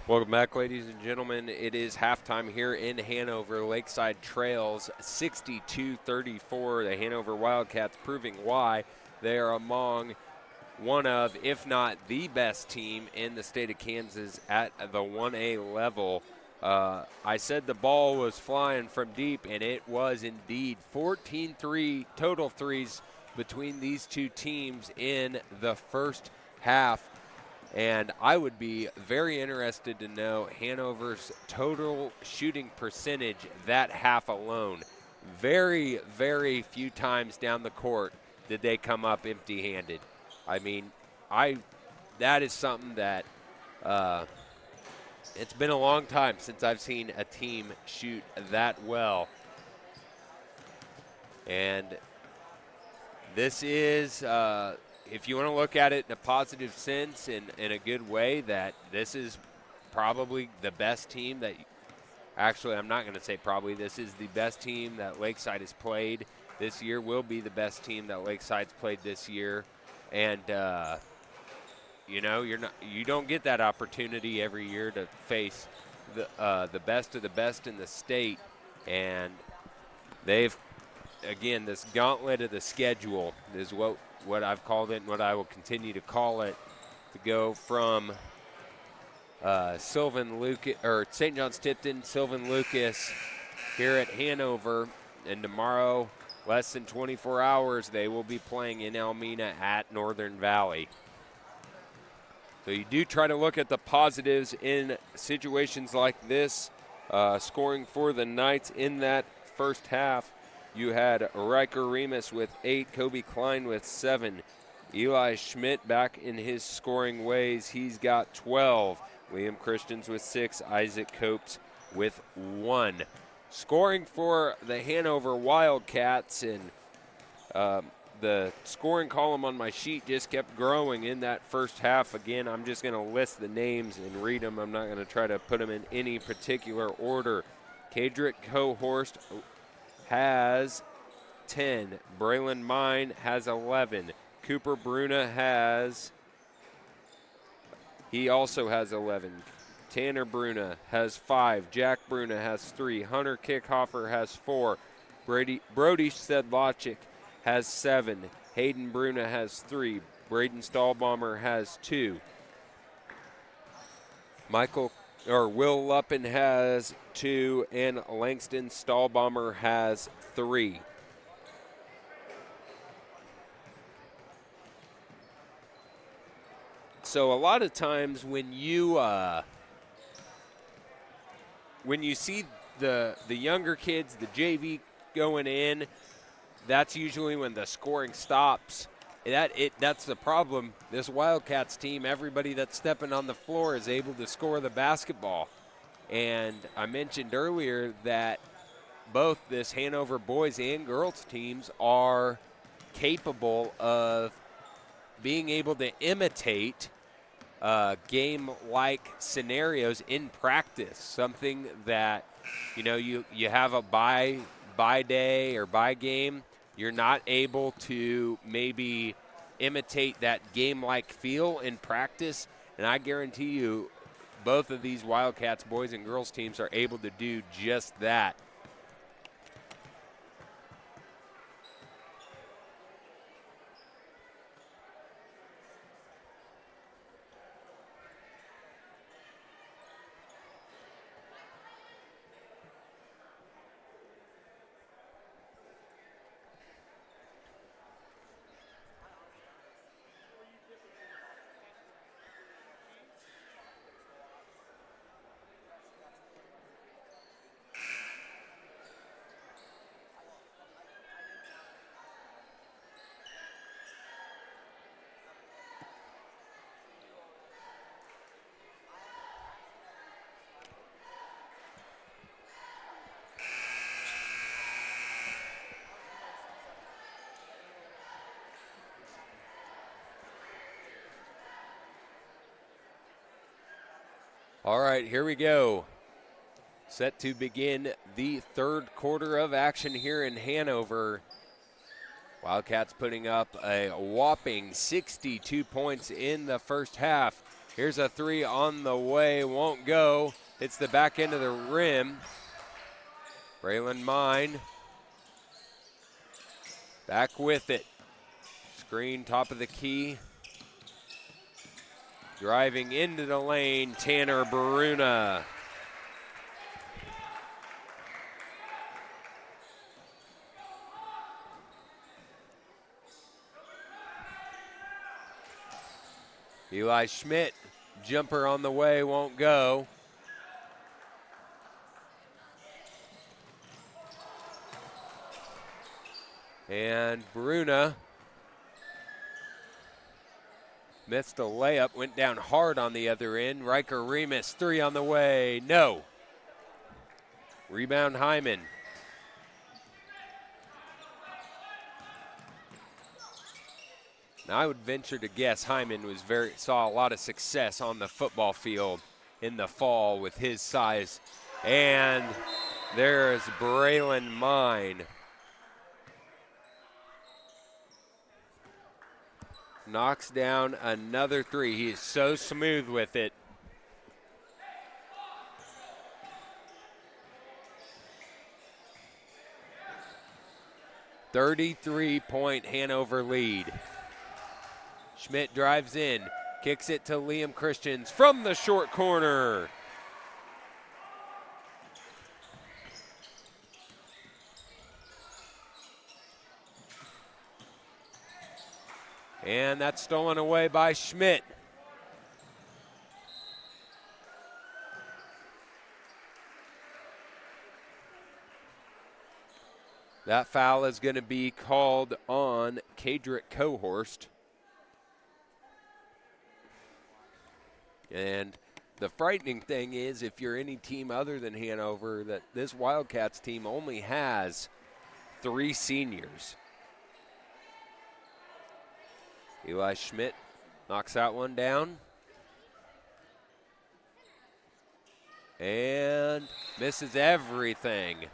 Welcome back, ladies and gentlemen. It is halftime here in Hanover. Lakeside trails 62-34. The Hanover Wildcats proving why they are among one of, if not the best team in the state of Kansas at the 1A level. I said the ball was flying from deep, and it was indeed. 14 total threes between these two teams in the first half. And I would be very interested to know Hanover's total shooting percentage that half alone. Very, very few times down the court did they come up empty-handed. I mean, that is something that it's been a long time since I've seen a team shoot that well. And this is if you want to look at it in a positive sense, in a good way, that this is probably the best team that – actually, I'm not going to say probably. This is the best team that Lakeside has played this year, will be the best team that Lakeside's played this year. And, you know, you don't get that opportunity every year to face the best of the best in the state. And they've – again, this gauntlet of the schedule is what I've called it and what I will continue to call it, to go from Sylvan Lucas or St. John's Tipton, Sylvan Lucas here at Hanover, and tomorrow, less than 24 hours, they will be playing in Elmina at Northern Valley. So you do try to look at the positives in situations like this. Scoring for the Knights in that first half, you had Riker Remus with 8, Kobe Klein with 7. Eli Schmidt back in his scoring ways. He's got 12. Liam Christians with 6. Isaac Copes with 1. Scoring for the Hanover Wildcats, and the scoring column on my sheet just kept growing in that first half. Again, I'm just going to list the names and read them. I'm not going to try to put them in any particular order. Kadrick Cohorst has 10. Braylon Mine has 11. Cooper Bruna he also has 11. Tanner Bruna has 5. Jack Bruna has 3. Hunter Kickhofer has 4. Brody Sedlacek has 7. Hayden Bruna has 3. Braden Stahlbomber has 2. Will Luppen has 2, and Langston Stahlbomber has 3. So a lot of times when you see the younger kids, the JV going in, that's usually when the scoring stops. That's the problem. This Wildcats team, everybody that's stepping on the floor is able to score the basketball. And I mentioned earlier that both this Hanover boys and girls teams are capable of being able to imitate game-like scenarios in practice, something that, you have a bye day or bye game. You're not able to maybe imitate that game-like feel in practice, and I guarantee you both of these Wildcats boys and girls teams are able to do just that. All right, here we go. Set to begin the third quarter of action here in Hanover. Wildcats putting up a whopping 62 points in the first half. Here's a three on the way, won't go. It's the back end of the rim. Braylon Mine back with it. Screen top of the key. Driving into the lane, Tanner Baruna. Eli Schmidt, jumper on the way, won't go. And Bruna missed a layup, went down hard on the other end. Riker Remus, three on the way, no. Rebound Hyman. Now I would venture to guess Hyman saw a lot of success on the football field in the fall with his size. And there's Braylon Mine. Knocks down another three. He is so smooth with it. .33-point Hanover lead. Schmidt drives in, kicks it to Liam Christians from the short corner. And that's stolen away by Schmidt. That foul is going to be called on Kadrick Cohorst. And the frightening thing is, if you're any team other than Hanover, that this Wildcats team only has 3 seniors. Eli Schmidt knocks that one down. And misses everything.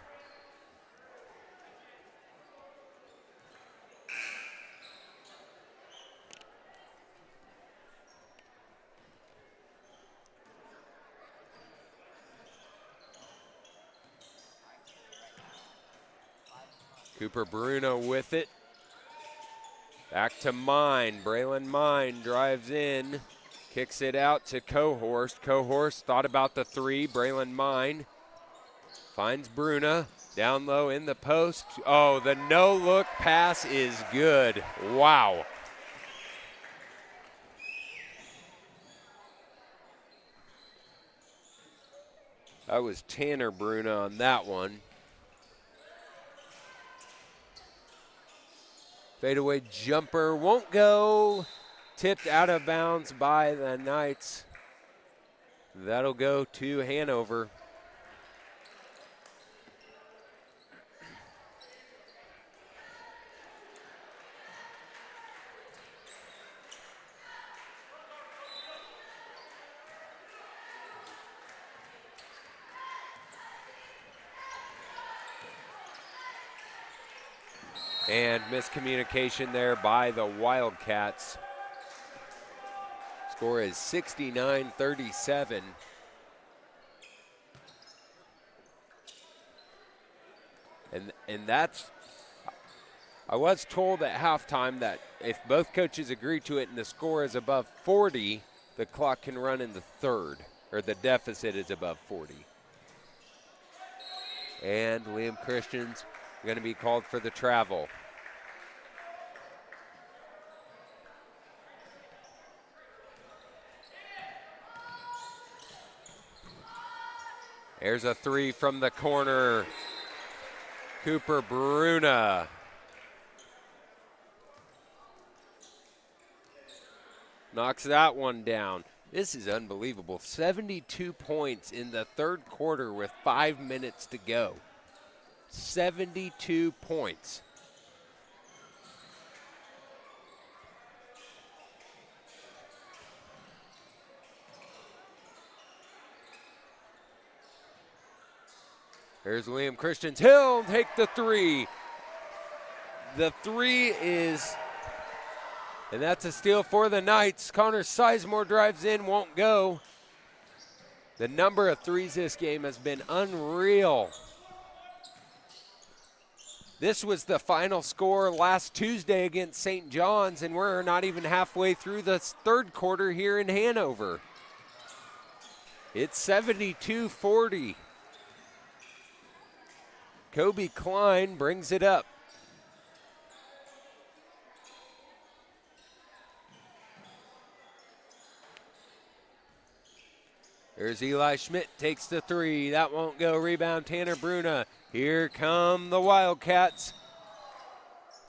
Cooper Bruno with it. Back to Mine. Braylon Mine drives in. Kicks it out to Cohorst. Cohorst thought about the three. Braylon Mine finds Bruna. Down low in the post. Oh, the no-look pass is good. Wow. That was Tanner Bruna on that one. Fadeaway jumper won't go. Tipped out of bounds by the Knights. That'll go to Hanover. And miscommunication there by the Wildcats. Score is 69-37. And that's, I was told at halftime that if both coaches agree to it and the score is above 40, the clock can run in the third, or the deficit is above 40. And Liam Christian's going to be called for the travel. There's a three from the corner. Cooper Bruna. Knocks that one down. This is unbelievable. 72 points in the third quarter with 5 minutes to go. 72 points. There's Liam Christians. He'll take the three. The three is And that's a steal for the Knights. Connor Sizemore drives in, won't go. The number of threes this game has been unreal. This was the final score last Tuesday against St. John's, and we're not even halfway through the third quarter here in Hanover. It's 72-40. Kobe Klein brings it up. There's Eli Schmidt, takes the three. That won't go. Rebound, Tanner Bruna. Here come the Wildcats.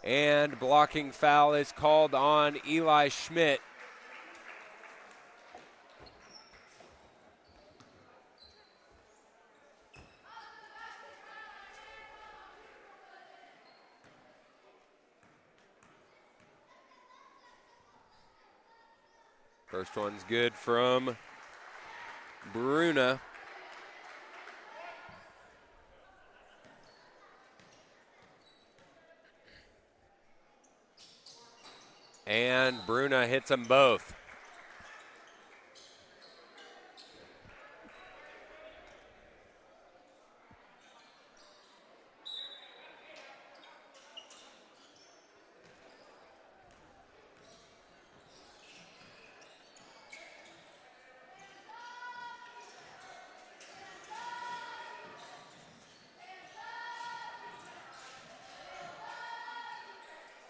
And blocking foul is called on Eli Schmidt. First one's good from Bruna. And Bruna hits them both.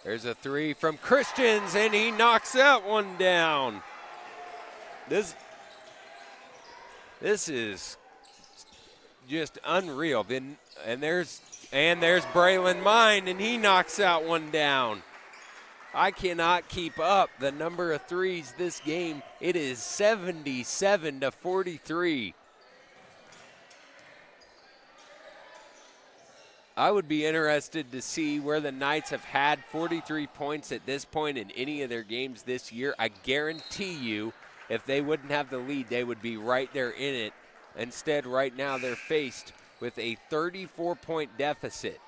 There's a three from Christians, and he knocks that one down. This is just unreal. And there's Braylon Mine, and he knocks that one down. I cannot keep up the number of threes this game. It is 77-43. I would be interested to see where the Knights have had 43 points at this point in any of their games this year. I guarantee you, if they wouldn't have the lead, they would be right there in it. Instead, right now, they're faced with a 34-point deficit.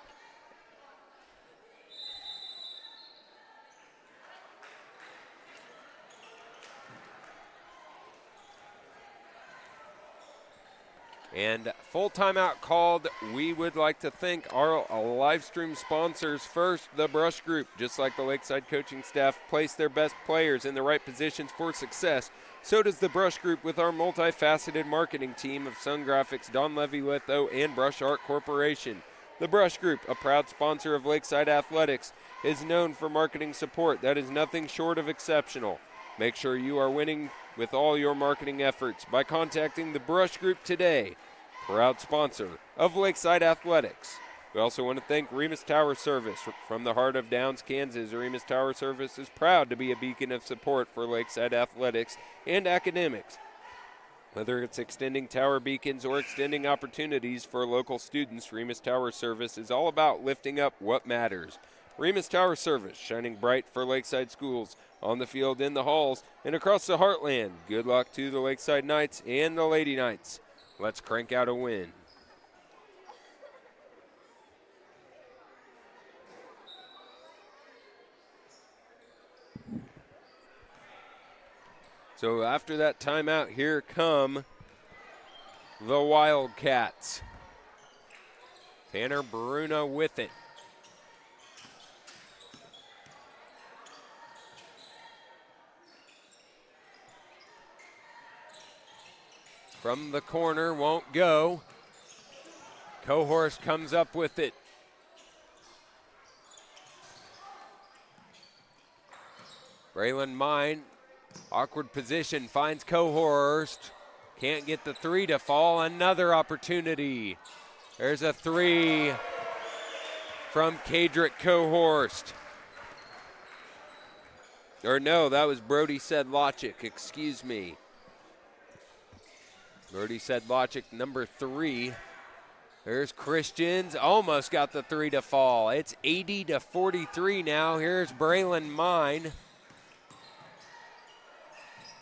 And full timeout called. We would like to thank our live stream sponsors. First, the Brush Group. Just like the Lakeside coaching staff place their best players in the right positions for success, so does the Brush Group with our multifaceted marketing team of Sun Graphics, Don Levy Litho, and Brush Art Corporation. The Brush Group, a proud sponsor of Lakeside Athletics, is known for marketing support that is nothing short of exceptional. Make sure you are winning with all your marketing efforts by contacting the Brush Group today. Proud sponsor of Lakeside Athletics. We also want to thank Remus Tower Service. From the heart of Downs, Kansas, Remus Tower Service is proud to be a beacon of support for Lakeside Athletics and academics. Whether it's extending tower beacons or extending opportunities for local students, Remus Tower Service is all about lifting up what matters. Remus Tower Service, shining bright for Lakeside schools, on the field, in the halls, and across the heartland. Good luck to the Lakeside Knights and the Lady Knights. Let's crank out a win. So after that timeout, here come the Wildcats. Tanner Bruna with it. From the corner, won't go. Cohorst comes up with it. Braylon Mine, awkward position, finds Cohorst. Can't get the three to fall. Another opportunity. There's a three from Kadrick Cohorst. Or no, that was Brody Sedlachik, excuse me. Brody Sedlachik, number 3. There's Christians, almost got the three to fall. It's 80-43 now. Here's Braylon Mine.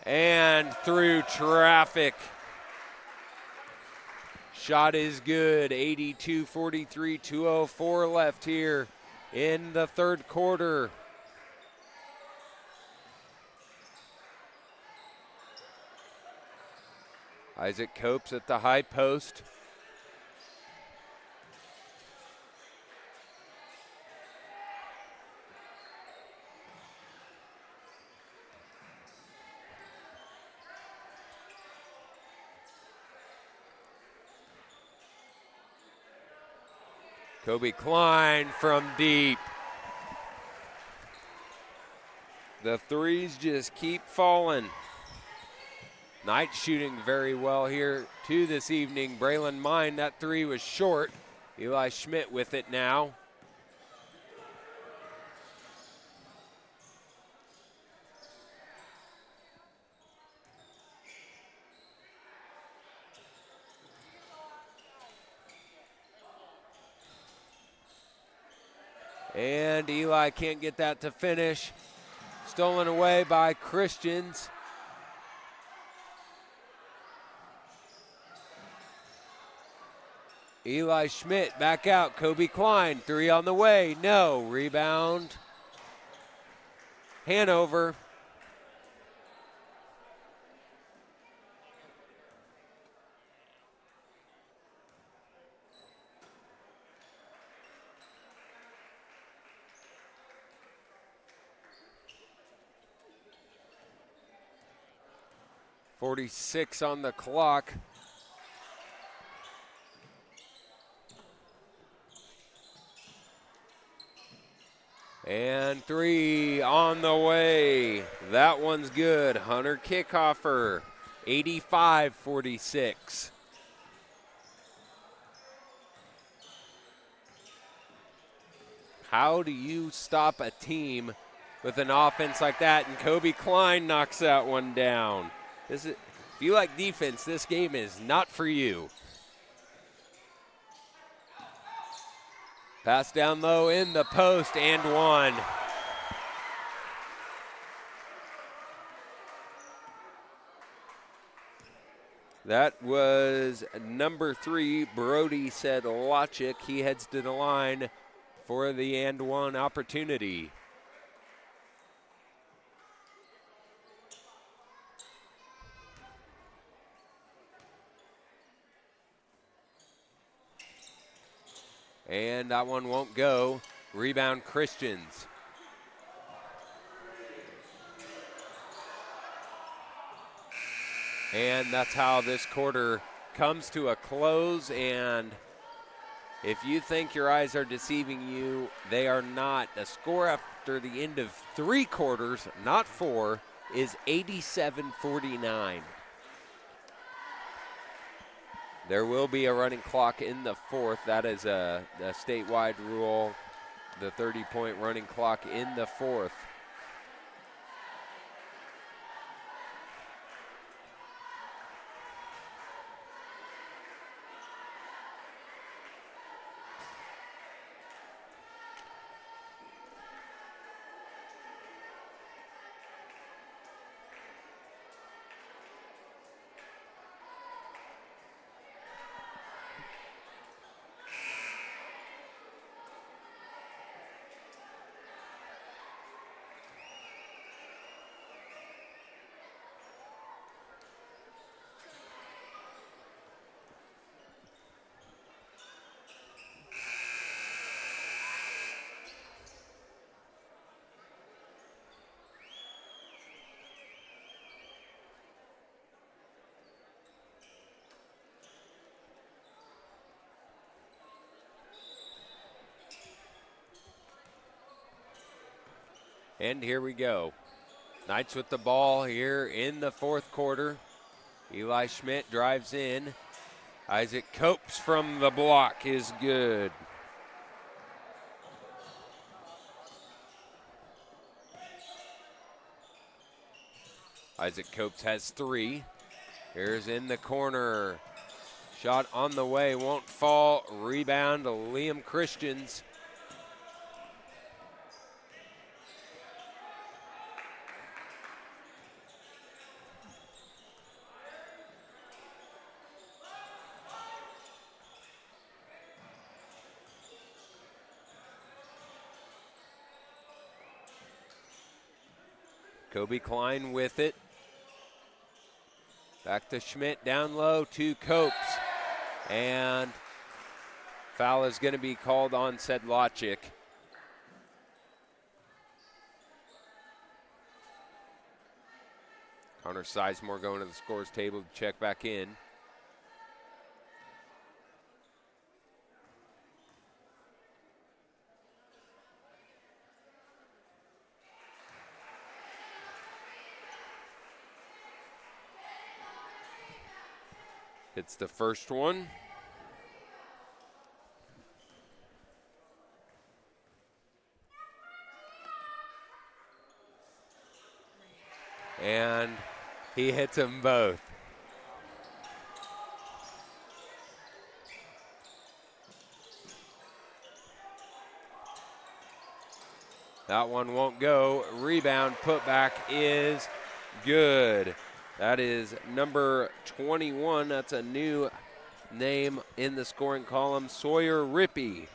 And through traffic. Shot is good, 82-43, 2:04 left here in the third quarter. Isaac Copes at the high post. Kobe Klein from deep. The threes just keep falling. Knight shooting very well here too this evening. Braylon Mine, that three was short. Eli Schmidt with it now. And Eli can't get that to finish. Stolen away by Christians. Eli Schmidt back out. Kobe Klein, three on the way. No. Rebound. Hanover. .46 on the clock. And three on the way. That one's good. Hunter Kickhoffer, 85-46. How do you stop a team with an offense like that? And Kobe Klein knocks that one down. If you like defense, this game is not for you. Pass down low in the post and one. That was number 3, Brody Sedlacek. He heads to the line for the and one opportunity. And that one won't go. Rebound Christians. And that's how this quarter comes to a close. And if you think your eyes are deceiving you, they are not. The score after the end of 3 quarters, not 4, is 87-49. There will be a running clock in the 4th. That is a statewide rule, the 30-point running clock in the 4th. And here we go. Knights with the ball here in the 4th quarter. Eli Schmidt drives in. Isaac Copes from the block is good. Isaac Copes has 3. Here's in the corner. Shot on the way, won't fall. Rebound to Liam Christians. Kobe Klein with it. Back to Schmidt, down low to Copes. And foul is going to be called on Sedlacek. Connor Sizemore going to the scores table to check back in. It's the first one. And he hits them both. That one won't go. Rebound putback is good. That is number 21. That's a new name in the scoring column, Sawyer Rippey.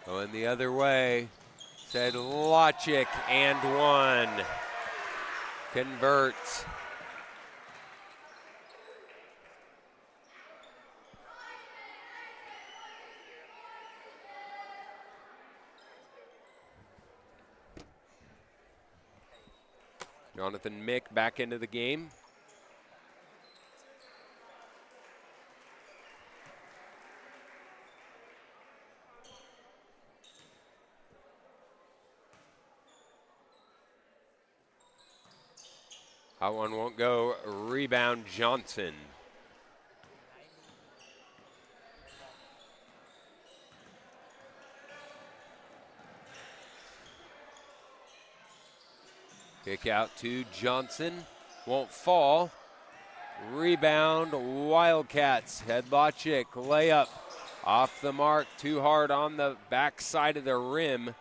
Going the other way, Sedlacek and one. Converts. Jonathan Mick back into the game. That one won't go. Rebound Johnson. Kick out to Johnson. Won't fall. Rebound Wildcats. Sedlacek layup off the mark. Too hard on the back side of the rim.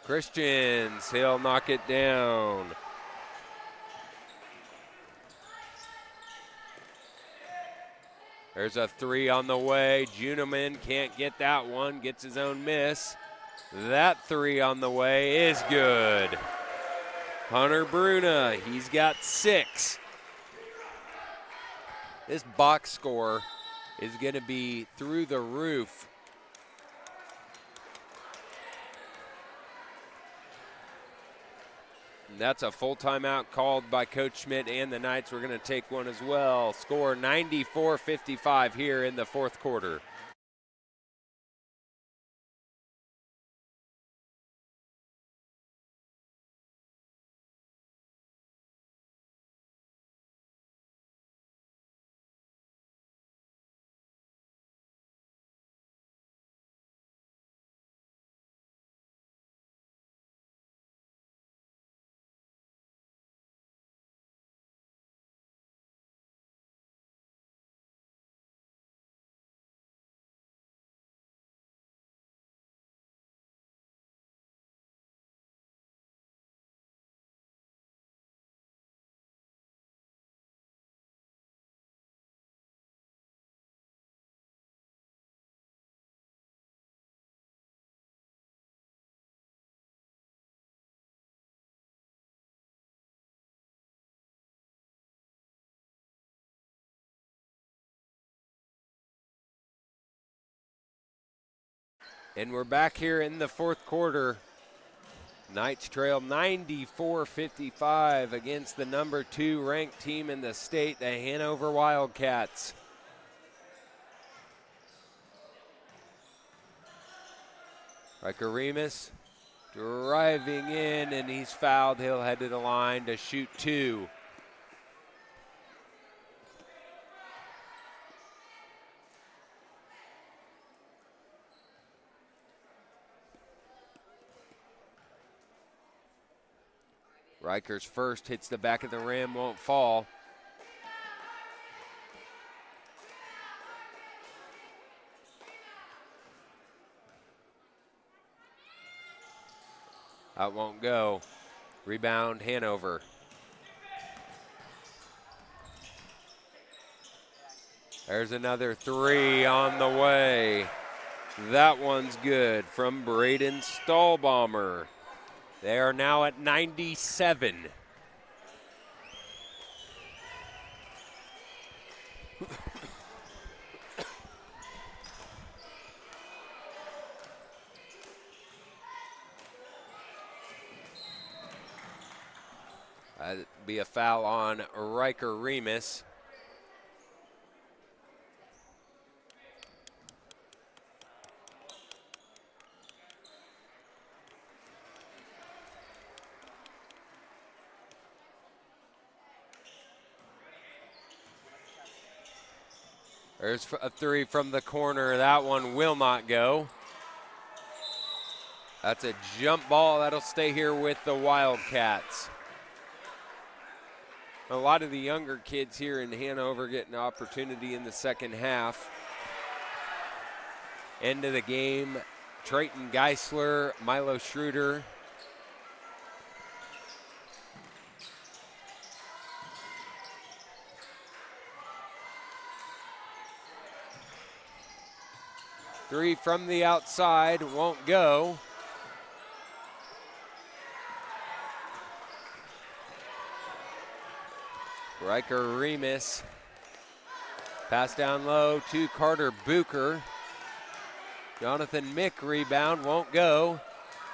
Christians, he'll knock it down. There's a three on the way. Juneman can't get that one, gets his own miss. That three on the way is good. Hunter Bruna, he's got 6. This box score is going to be through the roof. That's a full timeout called by Coach Schmidt, and the Knights were going to take one as well. Score 94-55 here in the fourth quarter. And we're back here in the fourth quarter. Knights trail 94-55 against the number 2 ranked team in the state, the Hanover Wildcats. Riker Remus driving in, and he's fouled. He'll head to the line to shoot 2. Riker's first hits the back of the rim, won't fall. That won't go. Rebound, Hanover. There's another three on the way. That one's good from Braden Stahlbomber. They are now at 97. That'd be a foul on Riker Remus. There's a three from the corner. That one will not go. That's a jump ball. That'll stay here with the Wildcats. A lot of the younger kids here in Hanover getting an opportunity in the second half. End of the game, Trayton Geisler, Milo Schroeder. Three from the outside, won't go. Riker Remus. Pass down low to Carter Bucher. Jonathan Mick rebound, won't go.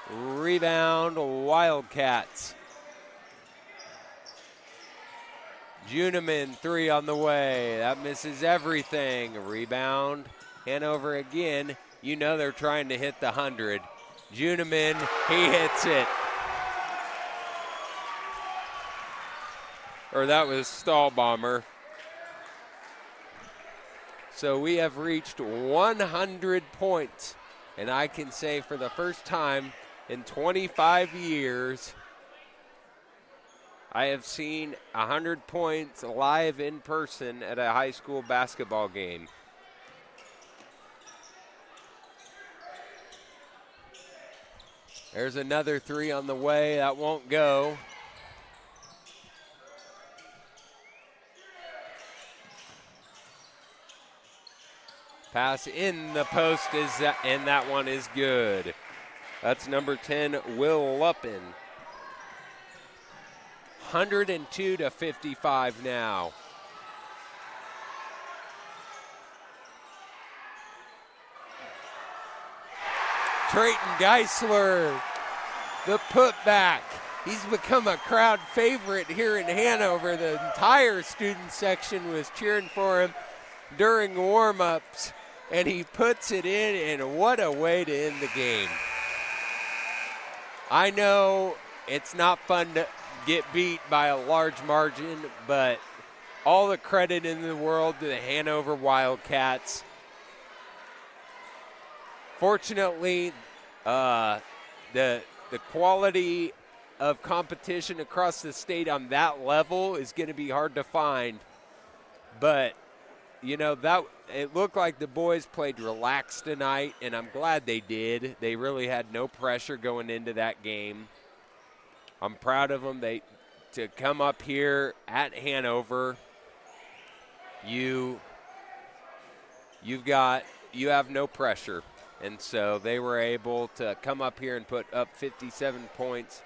Rebound, Wildcats. Juneman, three on the way. That misses everything. Rebound, Hanover again. You know they're trying to hit the 100. Juneman, he hits it. Or that was Stahlbomber. So we have reached 100 points. And I can say for the first time in 25 years, I have seen 100 points live in person at a high school basketball game. There's another three on the way. That won't go. Pass in the post and that one is good. That's number 10, Will Luppin. 102-55 now. Trayton Geisler, the putback. He's become a crowd favorite here in Hanover. The entire student section was cheering for him during warm-ups, and he puts it in, and what a way to end the game. I know it's not fun to get beat by a large margin, but all the credit in the world to the Hanover Wildcats. Fortunately, the quality of competition across the state on that level is going to be hard to find. But, you know, that it looked like the boys played relaxed tonight, and I'm glad they did. They really had no pressure going into that game. I'm proud of them. To come up here at Hanover, you have no pressure. And so they were able to come up here and put up 57 points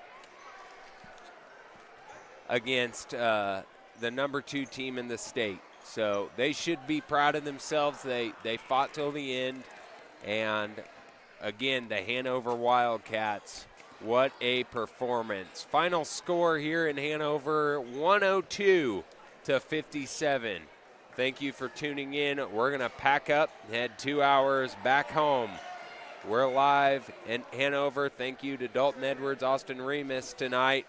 against the number 2 team in the state. So they should be proud of themselves. They fought till the end. And, again, the Hanover Wildcats, what a performance. Final score here in Hanover, 102-57. Thank you for tuning in. We're going to pack up and head 2 hours back home. We're live in Hanover. Thank you to Dalton Edwards, Austin Remus tonight.